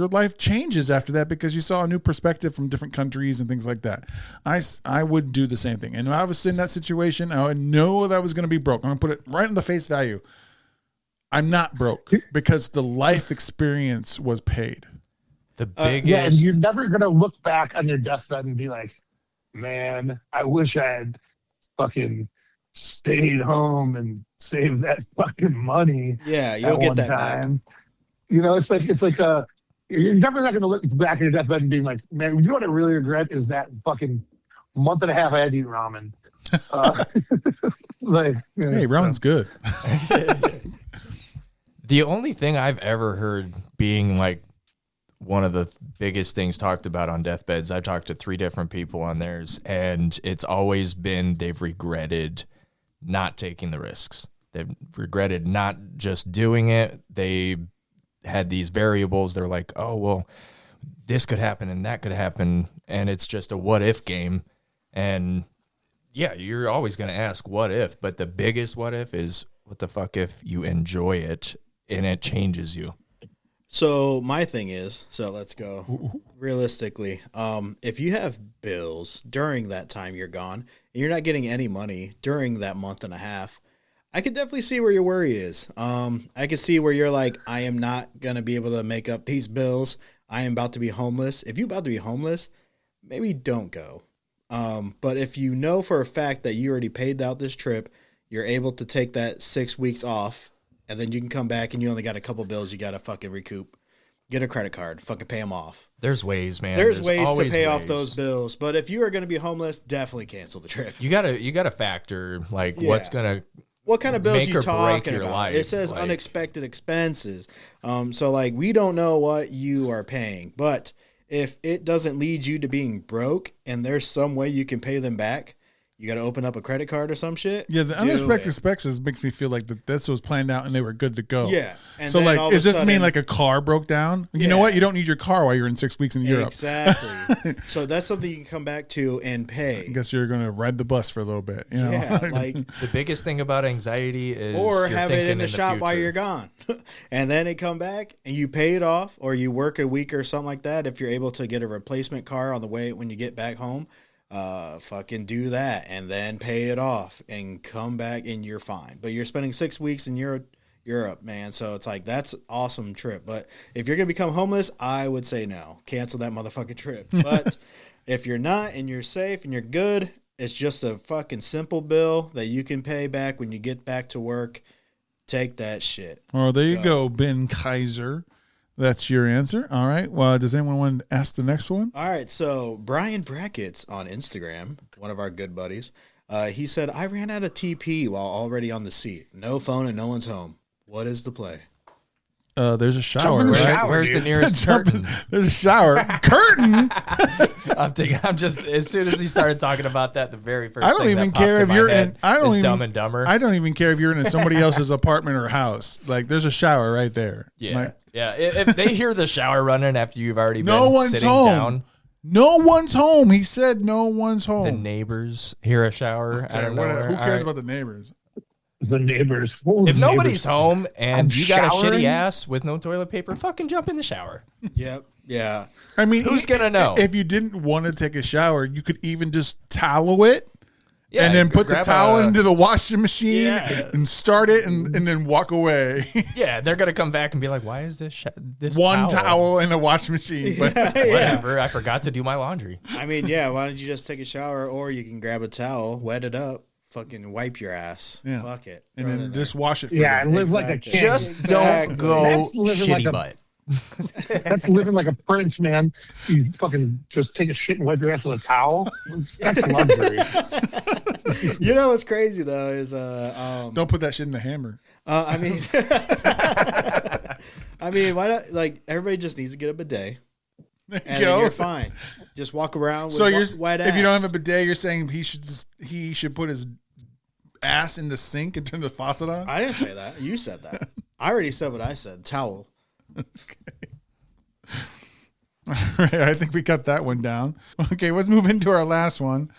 life changes after that because you saw a new perspective from different countries and things like that. I would do the same thing. And if I was in that situation, I would know that I was going to be broke. I'm going to put it right in the face value. I'm not broke because the life experience was paid. The biggest... and you're never going to look back on your deathbed and be like, man, I wish I had fucking stayed home and saved that fucking money. Yeah, you'll get that time. Back. It's like you're definitely not going to look back on your deathbed and being like, man, you know what I really regret is that fucking month and a half I had to eat ramen. Hey, ramen's good. The only thing I've ever heard being like one of the biggest things talked about on deathbeds, I've talked to 3 different people on theirs, and it's always been they've regretted not taking the risks. They've regretted not just doing it. They had these variables. They're like, oh, well, this could happen and that could happen, and it's just a what-if game. And, yeah, you're always going to ask what if, but the biggest what if is what the fuck if you enjoy it and it changes you. So my thing is, let's go realistically. If you have bills during that time you're gone and you're not getting any money during that month and a half, I could definitely see where your worry is. I could see where you're like, I am not going to be able to make up these bills. I am about to be homeless. If you're about to be homeless, maybe don't go. But if you know for a fact that you already paid out this trip, you're able to take that 6 weeks off, and then you can come back and you only got a couple bills you got to fucking recoup. Get a credit card, fucking pay them off. There's ways, man. There's ways to pay off those bills. But if you are going to be homeless, definitely cancel the trip. You gotta factor like what kind of bills you talking your about? Life, it says unexpected expenses. So like we don't know what you are paying, but if it doesn't lead you to being broke and there's some way you can pay them back, you got to open up a credit card or some shit. Yeah, the unexpected expenses makes me feel like this was planned out and they were good to go. Yeah. And so like, does this mean like a car broke down? You know what? You don't need your car while you're in 6 weeks in Europe. Exactly. So that's something you can come back to and pay. I guess you're going to ride the bus for a little bit. You know? Yeah, like the biggest thing about anxiety is or have it in the shop while you're gone. And then it come back and you pay it off, or you work a week or something like that if you're able to get a replacement car on the way when you get back home. Fucking do that and then pay it off and come back and you're fine. But you're spending 6 weeks in Europe, man. So it's like, that's awesome trip. But if you're going to become homeless, I would say no. Cancel that motherfucking trip. But if you're not and you're safe and you're good, it's just a fucking simple bill that you can pay back when you get back to work. Take that shit. Oh, there you go, Ben Kaiser. That's your answer. All right. Well, does anyone want to ask the next one? All right. So Brian Brackett's on Instagram, one of our good buddies. He said, I ran out of TP while already on the seat. No phone and no one's home. What is the play? There's a shower, in the right? shower. Where's the nearest curtain? There's a shower. Curtain? I'm just, as soon as he started talking about that, the very first I don't thing even that popped care in if my you're head in. I don't is even. Dumb and Dumber. I don't even care if you're in somebody else's apartment or house. Like, there's a shower right there. Yeah, Like, yeah. If they hear the shower running after you've already no been one's sitting home. down, No one's home. He said no one's home. the neighbors hear a shower. I don't know. Who cares about the neighbors? The neighbors. What was If the nobody's neighbors? home and I'm you got a showering? shitty ass with no toilet paper, fucking jump in the shower. Yep. Yeah. I mean, Who's gonna know? If you didn't want to take a shower, you could even just towel it Yeah, and then put the grab towel a- into the washing machine Yeah. and start it and then walk away. Yeah, they're gonna come back and be like, "Why is this One towel in a washing machine. But Whatever. I forgot to do my laundry." I mean, yeah, why don't you just take a shower, or you can grab a towel, wet it up, fucking wipe your ass. Yeah. Fuck it. and Throw it then in there. just wash it for Yeah, you. and live like a Exactly. king. Just don't go That's living like shitty a- butt. That's living like a prince, man. You fucking just take a shit and wipe your ass with a towel. That's luxury. You know what's crazy though is Don't put that shit in the hammer. I mean I mean why not, like, everybody just needs to get a bidet There and you then go. you're fine. Just walk around with So you're wet ass. if you don't have a bidet, you're saying he should put his ass in the sink and turn the faucet on? I didn't say that. You said that. I already said what I said. Towel. All right, I think we got that one down. Okay, let's move into our last one.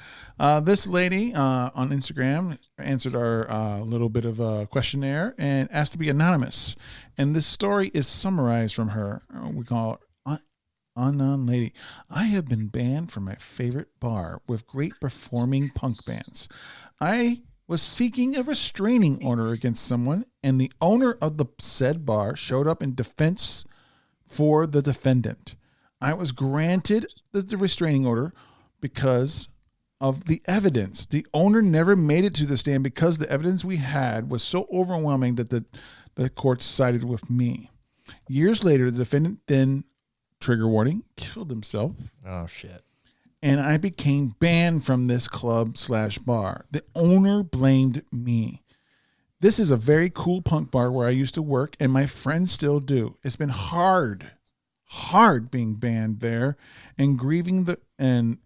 This lady on Instagram answered our little bit of a questionnaire and asked to be anonymous. And this story is summarized from her. We call her Unknown Lady. I have been banned from my favorite bar with great performing punk bands. I was seeking a restraining order against someone, and the owner of the said bar showed up in defense for the defendant. I was granted the restraining order because of the evidence. The owner never made it to the stand because the evidence we had was so overwhelming that the court sided with me. Years later, the defendant then, trigger warning, killed himself, Oh shit. and I became banned from this club/bar. The owner blamed me. This is a very cool punk bar where I used to work, and my friends still do. It's been hard being banned there and grieving and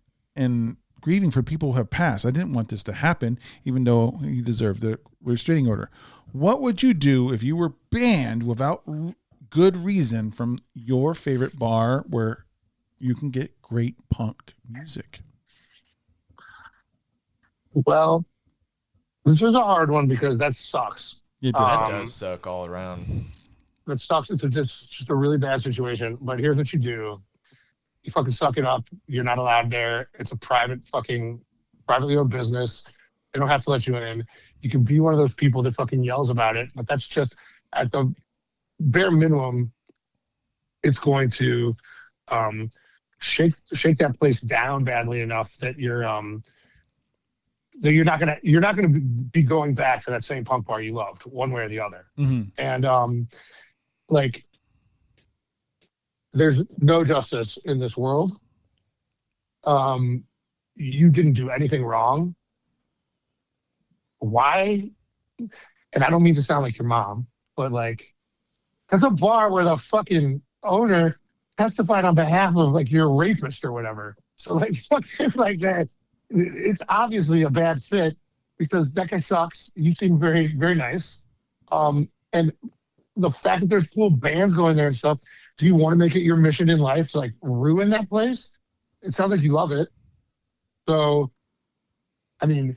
grieving for people who have passed. I didn't want this to happen, even though he deserved the restraining order. What would you do if you were banned without good reason from your favorite bar where you can get great punk music? Well, this is a hard one because that sucks. It does. That does suck all around. That sucks. It's just a really bad situation. But here's what you do. You fucking suck it up. You're not allowed there. It's a privately owned business. They don't have to let you in. You can be one of those people that fucking yells about it, but that's just at the bare minimum. It's going to shake that place down badly enough that you're not gonna be going back to that same punk bar you loved one way or the other. Mm-hmm. And like, there's no justice in this world. You didn't do anything wrong. Why? And I don't mean to sound like your mom, but like, that's a bar where the fucking owner testified on behalf of like you're a rapist or whatever. So like fucking like that, it's obviously a bad fit because that guy sucks. You seem very, very nice. And the fact that there's cool bands going there and stuff, do you want to make it your mission in life to like ruin that place? It sounds like you love it. So, I mean,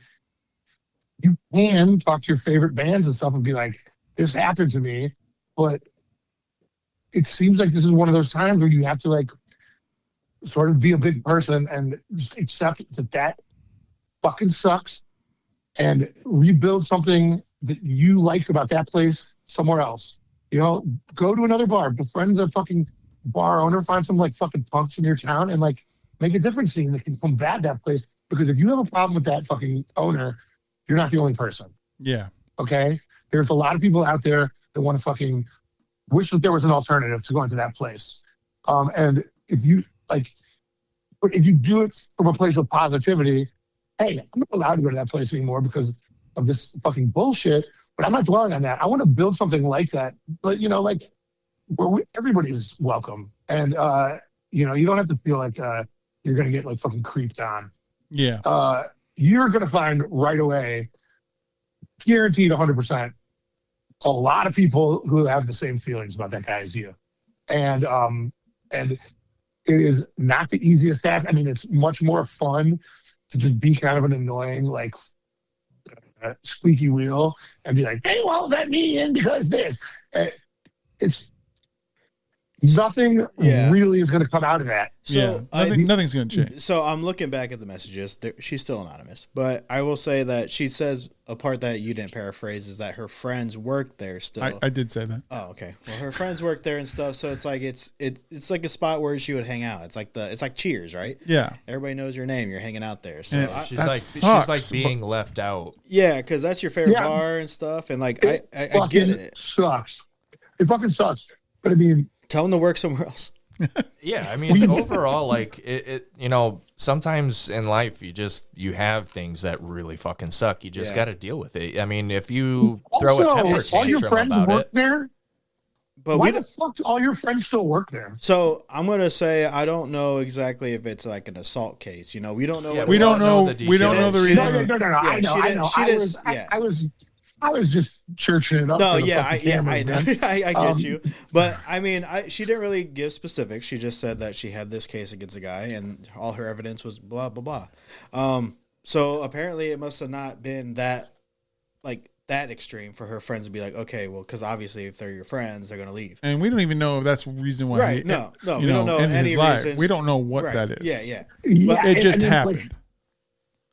you can talk to your favorite bands and stuff and be like, this happened to me, but it seems like this is one of those times where you have to like sort of be a big person and just accept that fucking sucks and rebuild something that you liked about that place somewhere else. You know, go to another bar, befriend the fucking bar owner, find some like fucking punks in your town and like make a different scene that can combat that place. Because if you have a problem with that fucking owner, you're not the only person. Yeah. Okay, there's a lot of people out there that want to fucking wish that there was an alternative to going to that place. And if you do it from a place of positivity, hey, I'm not allowed to go to that place anymore because of this fucking bullshit. But I'm not dwelling on that. I want to build something like that. But where everybody's welcome, and you don't have to feel like you're gonna get like fucking creeped on. Yeah. You're gonna find right away, guaranteed 100%, a lot of people who have the same feelings about that guy as you. And it is not the easiest task. I mean, it's much more fun to just be kind of an annoying, like, squeaky wheel and be like, hey, won't let me in because this. It's nothing really is going to come out of that. So nothing's going to change. So I'm looking back at the messages. She's still anonymous, but I will say that she says a part that you didn't paraphrase is that her friends work there still. I did say that. Oh, okay. Well, her friends work there and stuff, so it's like it's like a spot where she would hang out. It's like Cheers, right? Yeah. Everybody knows your name. You're hanging out there. So she's like being left out. Yeah, because that's your favorite bar and stuff, and like I get it. Sucks. It fucking sucks. But I mean, tell them to work somewhere else. Yeah, I mean, overall, like it sometimes in life you have things that really fucking suck. You just got to deal with it. I mean, if you throw a temper tantrum about it, there. But why the fuck do all your friends still work there? So I'm gonna say I don't know exactly if it's like an assault case. We don't know. We don't know the reason. No. I know. I was just churching it up. No, I know. I get you. But I mean, she didn't really give specifics. She just said that she had this case against a guy, and all her evidence was blah blah blah. So apparently, it must have not been that extreme for her friends to be like, okay, well, because obviously, if they're your friends, they're gonna leave. And we don't even know if that's the reason why. Right? No, we don't know any reasons. We don't know what that is. Yeah. But it just happened.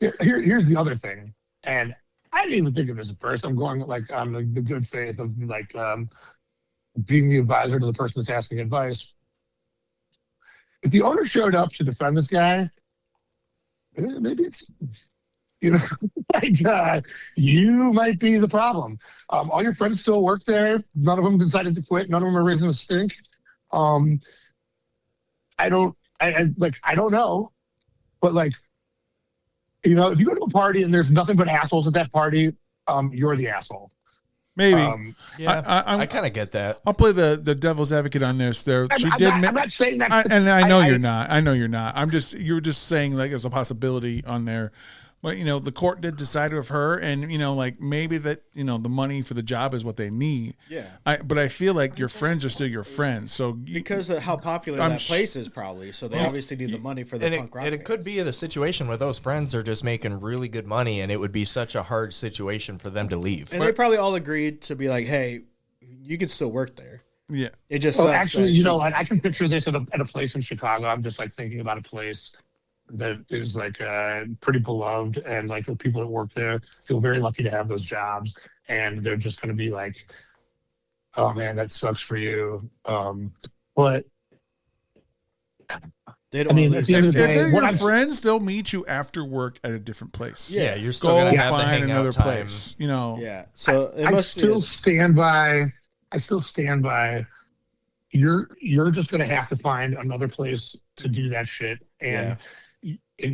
Here's the other thing, and I didn't even think of this at first. I'm going like on the good faith of like being the advisor to the person that's asking advice. If the owner showed up to defend this guy, maybe it's you might be the problem. All your friends still work there. None of them decided to quit. None of them are raising a stink. I don't know, but like. If you go to a party and there's nothing but assholes at that party, you're the asshole. Maybe. I kind of get that. I'll play the devil's advocate on this. I'm not saying that. I know you're not. I know you're not. You're just saying like there's a possibility on there. But, the court did decide with her and, like maybe that, the money for the job is what they need. Yeah. But I feel like your friends are still your friends. So because of how popular that place is probably. So they obviously need the money for the punk rock. And it could be the situation where those friends are just making really good money and it would be such a hard situation for them to leave. And they probably all agreed to be like, hey, you can still work there. Yeah. It just sucks. Actually, I can picture this at a place in Chicago. I'm just like thinking about a place that is like pretty beloved, and like the people that work there feel very lucky to have those jobs, and they're just going to be like, "Oh man, that sucks for you." But they don't. At the end of the day, if they're your friends, they'll meet you after work at a different place. Yeah, you're still going to have to hang another out time. place. Yeah. So I still stand by. You're just going to have to find another place to do that shit, and. I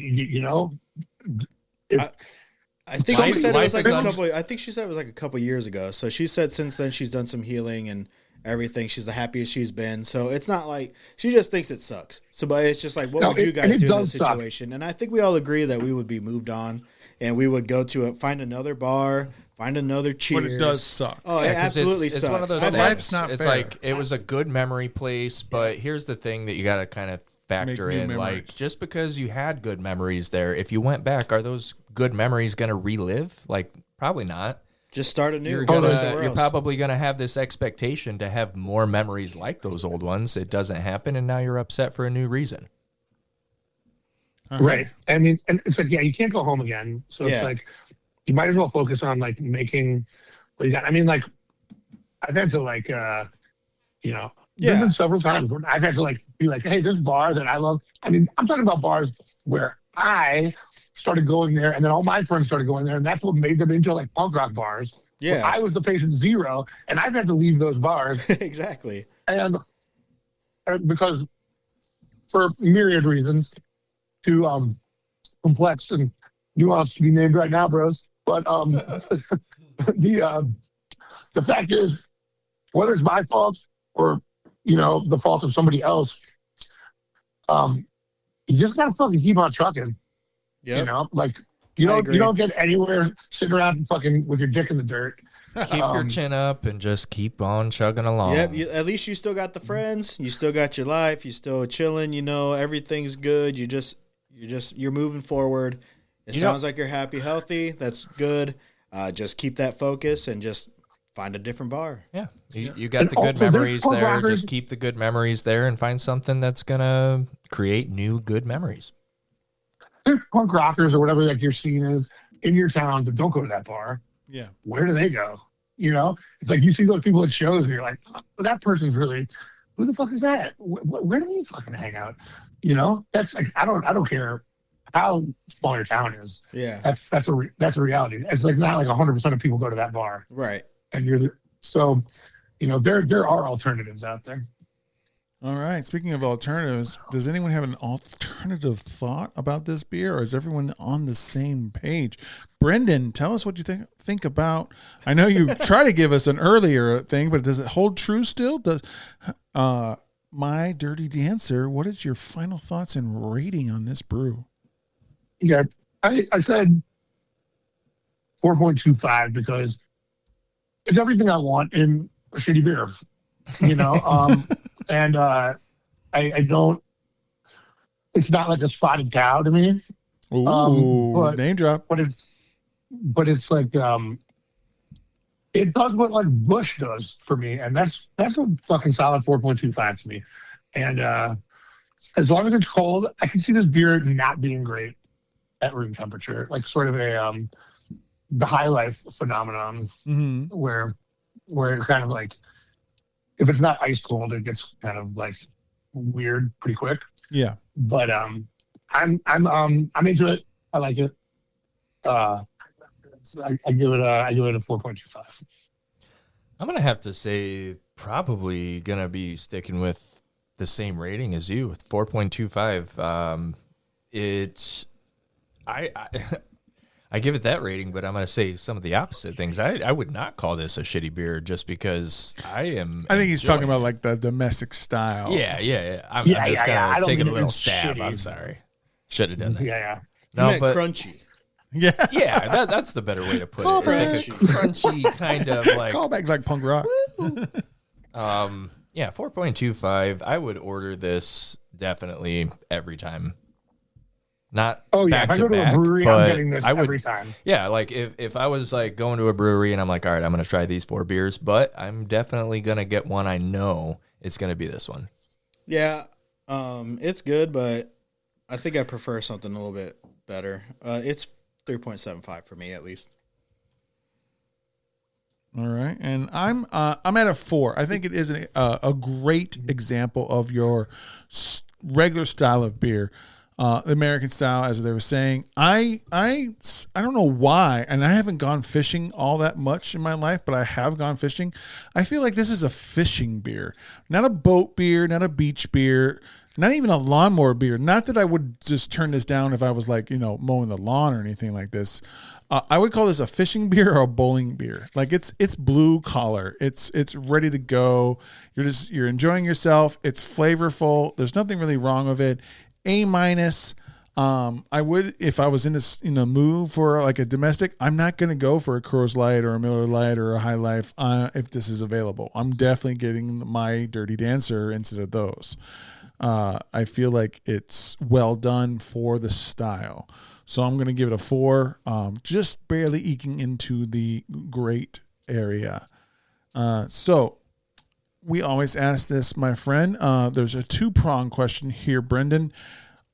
think she said it was like a couple. I think she said it was like a couple years ago. So she said since then she's done some healing and everything. She's the happiest she's been. So it's not like she just thinks it sucks. So, but it's just like, what would you guys do in this situation? And I think we all agree that we would be moved on, and we would go to find another bar, find another Cheers. But it does suck. Oh, it absolutely sucks. It's one of those things. Life's not it's fair. like it was a good memory place, but here's the thing that you got to kind of factor in, memories. like just because you had good memories there, if you went back, are those good memories going to relive? Like probably not. Just start anew. You're probably going to have this expectation to have more memories like those old ones. It doesn't happen, and now you're upset for a new reason. Right. I mean, and it's like, you can't go home again. So it's like, you might as well focus on like making what you got. I mean, like I've had to like, there's been several times where I've had to like be like, hey, this bar that I love. I mean, I'm talking about bars where I started going there, and then all my friends started going there, and that's what made them into like punk rock bars. Yeah. I was the patient zero, and I've had to leave those bars. Exactly. And because for myriad reasons, too complex and nuanced to be named right now, bros. But the fact is, whether it's my fault or the fault of somebody else, you just gotta fucking keep on trucking. Yeah. Like you don't get anywhere sitting around and fucking with your dick in the dirt. Keep your chin up and just keep on chugging along. Yep. At least you still got the friends. You still got your life. You still chilling. Everything's good. You're moving forward. It sounds like you're happy, healthy. That's good. Just keep that focus and just find a different bar. Yeah. You got the good memories there. Just keep the good memories there and find something that's going to create new good memories. There's punk rockers or whatever like your scene is in your town that don't go to that bar. Yeah. Where do they go? It's like you see those people at shows and you're like, oh, that person's really, who the fuck is that? Where do they fucking hang out? That's like, I don't care how small your town is. Yeah. That's a reality. It's like not like 100% of people go to that bar. Right. And there are alternatives out there. All right. Speaking of alternatives, does anyone have an alternative thought about this beer, or is everyone on the same page? Brendan, tell us what you think about. I know you try to give us an earlier thing, but does it hold true still? Does My Dirty Dancer, what is your final thoughts and rating on this brew? Yeah, I said 4.25 because it's everything I want in a shitty beer. And I don't. It's not like a spotted cow to me. Ooh, name drop. But it's like it does what like Bush does for me, and that's a fucking solid 4.25 to me. And as long as it's cold, I can see this beer not being great at room temperature, like sort of the high life phenomenon, where it's kind of like, if it's not ice cold, it gets kind of like weird pretty quick. Yeah. But I'm into it. I like it. I give it a 4.25. I'm gonna have to say probably gonna be sticking with the same rating as you with 4.25. It's I give it that rating, but I'm going to say some of the opposite things. I would not call this a shitty beer just because I think he's talking about like the domestic style. Yeah. I'm just kind of taking a little stab. Shitty. I'm sorry. Should have done that. Yeah. No, but crunchy. Yeah. Yeah, that's the better way to put it. It's like a crunchy kind of like call back like punk rock. Yeah, 4.25. I would order this definitely every time. Not back if I go to a brewery, I'm getting this every time. Yeah, like if I was like going to a brewery and I'm like, all right, I'm going to try these 4 beers, but I'm definitely going to get one. I know it's going to be this one. Yeah, it's good, but I think I prefer something a little bit better. It's 3.75 for me at least. All right, and I'm at a 4. I think it is a great example of your regular style of beer. American style, as they were saying. I don't know why, and I haven't gone fishing all that much in my life, but I have gone fishing. I feel like this is a fishing beer, not a boat beer, not a beach beer, not even a lawnmower beer. Not that I would just turn this down if I was like, mowing the lawn or anything like this. I would call this a fishing beer or a bowling beer. Like it's blue collar. It's ready to go. You're enjoying yourself. It's flavorful. There's nothing really wrong with it. A-. I would, if I was in a mood for like a domestic, I'm not going to go for a Coors Light or a Miller Lite or a High Life if this is available. I'm definitely getting my Dirty Dancer instead of those. I feel like it's well done for the style. So I'm going to give it a 4, just barely eking into the great area. So we always ask this, my friend. There's a 2-prong question here, Brendan.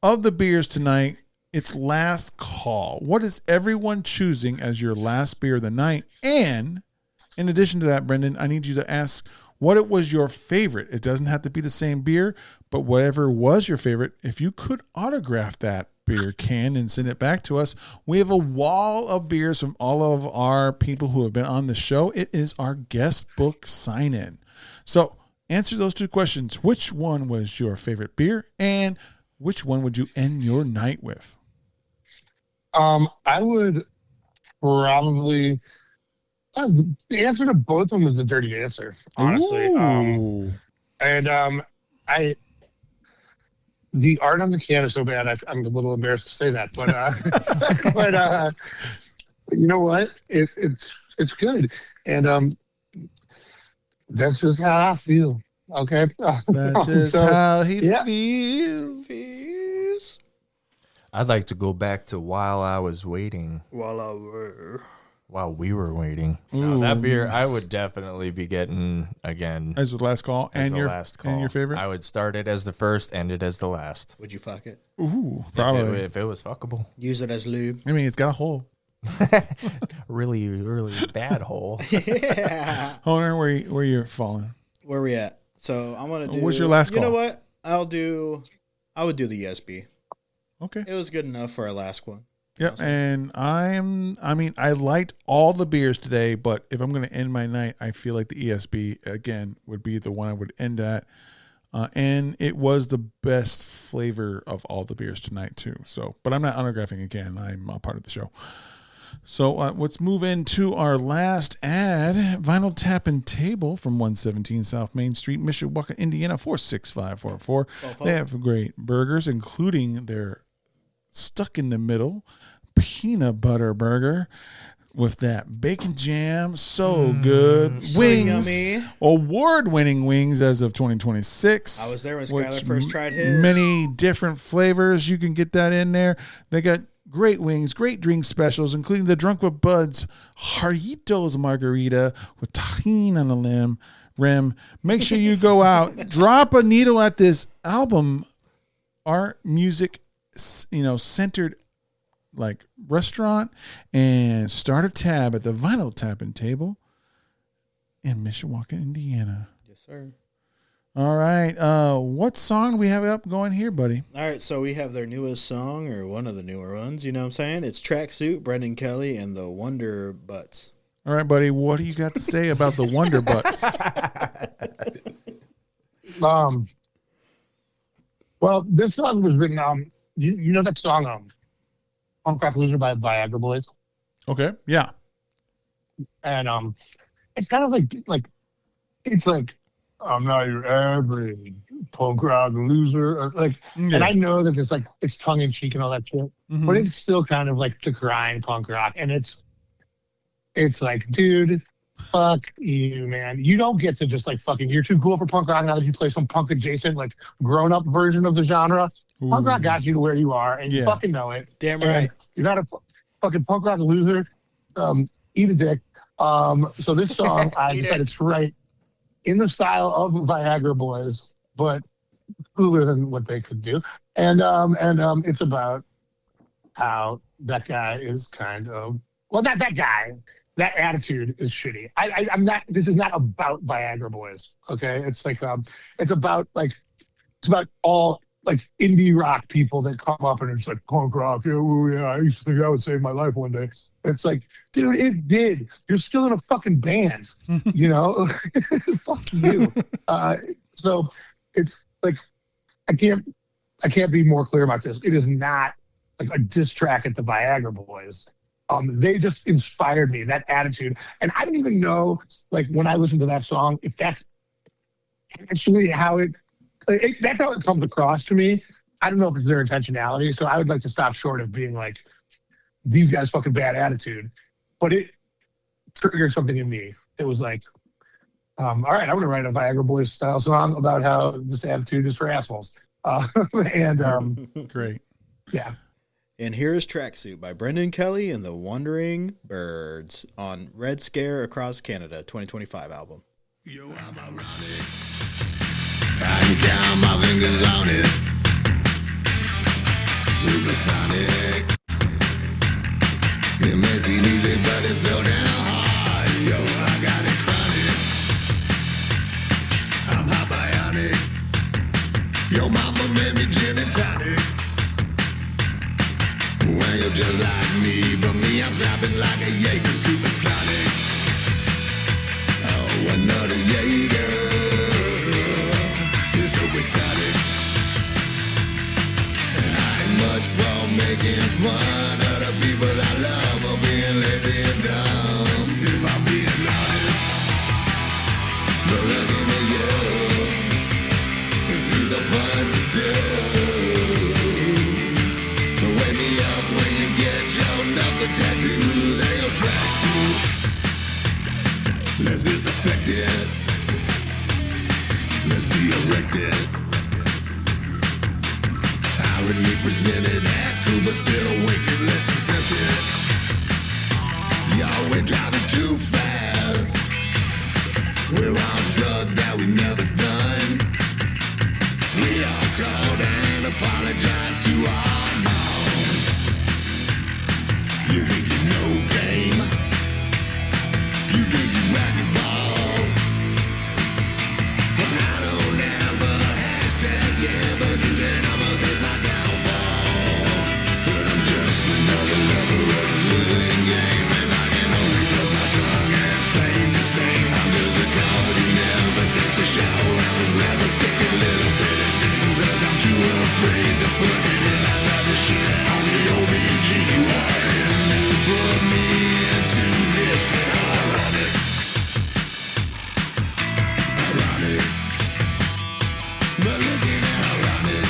Of the beers tonight, it's last call. What is everyone choosing as your last beer of the night? And in addition to that, Brendan, I need you to ask what it was your favorite. It doesn't have to be the same beer, but whatever was your favorite, if you could autograph that beer can and send it back to us. We have a wall of beers from all of our people who have been on the show. It is our guest book sign-in. So answer those two questions. Which one was your favorite beer, and which one would you end your night with? I would probably the answer to both of them is the Dirty Dancer, honestly. The art on the can is so bad. I'm a little embarrassed to say that, but you know what? It's good, and that's just how I feel. Okay, that's just how he feels. I'd like to go back to While I Was Waiting. While we were waiting. Now, that beer I would definitely be getting again. As the last call and your last call. And your favorite? I would start it as the first, end it as the last. Would you fuck it? Ooh, probably. If it was fuckable. Use it as lube. I mean, it's got a hole. really, really bad hole. Yeah. Hunter, where you falling? Where we at? So I'm gonna do. What's your last call? You know what? I would do the ESB. Okay. It was good enough for our last one. Yep, and I liked all the beers today, but if I'm going to end my night, I feel like the ESB, again, would be the one I would end at. And it was the best flavor of all the beers tonight, too. So, but I'm not autographing again. I'm a part of the show. So let's move into our last ad. Vinyl Tap and Table from 117 South Main Street, Mishawaka, Indiana, 46544. They have great burgers, including their stuck in the middle peanut butter burger with that bacon jam. So good. So wings. Yummy. Award-winning wings as of 2026. I was there when Skylar first tried his. Many different flavors. You can get that in there. They got great wings, great drink specials, including the Drunk with Buds Jarritos Margarita with tahini on the rim. Make sure you go out, drop a needle at this album, art, music, centered like restaurant, and start a tab at the Vinyl Tap and Table in Mishawaka, Indiana. Yes, sir. All right. What song do we have up going here, buddy? All right, so we have their newest song, or one of the newer ones, you know what I'm saying? It's Tracksuit, Brendan Kelly, and the Wonder Butts. All right, buddy. What do you got to say about the Wonder Butts? Well, this song was written, you know that song, Punk Rock Loser by Viagra Boys? Okay, yeah. And it's kind of like it's like, I'm not your average punk rock loser. And I know that it's tongue in cheek and all that shit, but it's still kind of like decrying punk rock. And it's like, dude, fuck you, man. You don't get to just you're too cool for punk rock now that you play some punk adjacent, grown up version of the genre. Ooh. Punk rock got you to where you are, and you fucking know it. Damn right. You're not a fucking punk rock loser. Eat a dick. So this song, I decided to write in the style of Viagra Boys, but cooler than what they could do. And it's about how that guy is kind of, well, not that guy, that attitude is shitty. I'm not, this is not about Viagra Boys. Okay. It's it's about all indie rock people that come up and it's like punk rock. Yeah, I used to think that would save my life one day. It's like, dude, it did. You're still in a fucking band, you know? Fuck you. So it's like, I can't be more clear about this. It is not a diss track at the Viagra Boys. They just inspired me, that attitude. And I don't even know, when I listen to that song, if that's actually how that's how it comes across to me. I don't know if it's their intentionality, so I would like to stop short of being like, these guys fucking bad attitude. But it triggered something in me. It was like, all right, I'm going to write a Viagra Boys style song about how this attitude is for assholes. Great. Yeah. And here's Tracksuit by Brendan Kelly and the Wandering Birds on Red Scare Across Canada 2025 album. Yo, I'm ironic. I can count my fingers on it. Supersonic. It may seem easy, but it's so damn hard. Yo, I got it chronic. I'm hot bionic. Yo, mama made me gin and tonic. just like me, but me, I'm slapping like a Jaeger supersonic. Oh, another Jaeger. You're so exotic. And I ain't much for making fun of the people I love or being lazy and dumb. If I'm being honest, but looking at you, it seems so fun to do. So wake me up when you get your knuckle tattoos and your tracksuit. Let's disaffect it. Let's de-erect it. Irony presented as cool but still wicked. Let's accept it. Y'all, we're driving too fast. We're on drugs that we never done. We all called and apologized to our moms. You think you know game? You think you rag your ball? But I don't ever hashtag yeah, but you can almost take my downfall. But I'm just another lover of this losing game, and I can only flip my tongue and fame this name. I'm just a coward who never takes a shower. I would rather pick a little bit of things, 'cause I'm too afraid to put it in. I love the shit on the OBGYN. You put me into this shit. Ironic. Ironic. But looking at ironic.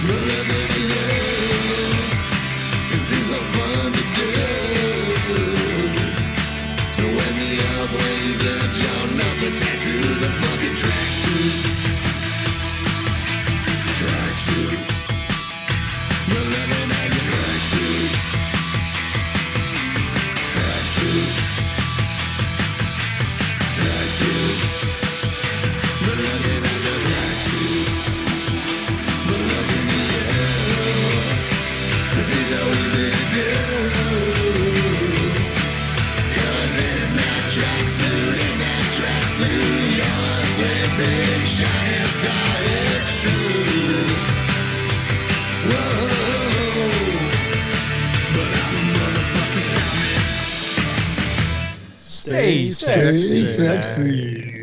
But looking at you. It seems so fun to do. So wake me up when you get your knuckle tattoos. A fucking tracksuit. Tracksuit. We're looking at your tracksuit. Tracksuit. Tracksuit. We're looking at your tracksuit. We're looking at you. This is so easy to do. 'Cause in that tracksuit, you're a great big shining star. It's true. Whoa. But I'm a motherfucking comic. Stay Stay sexy. sexy.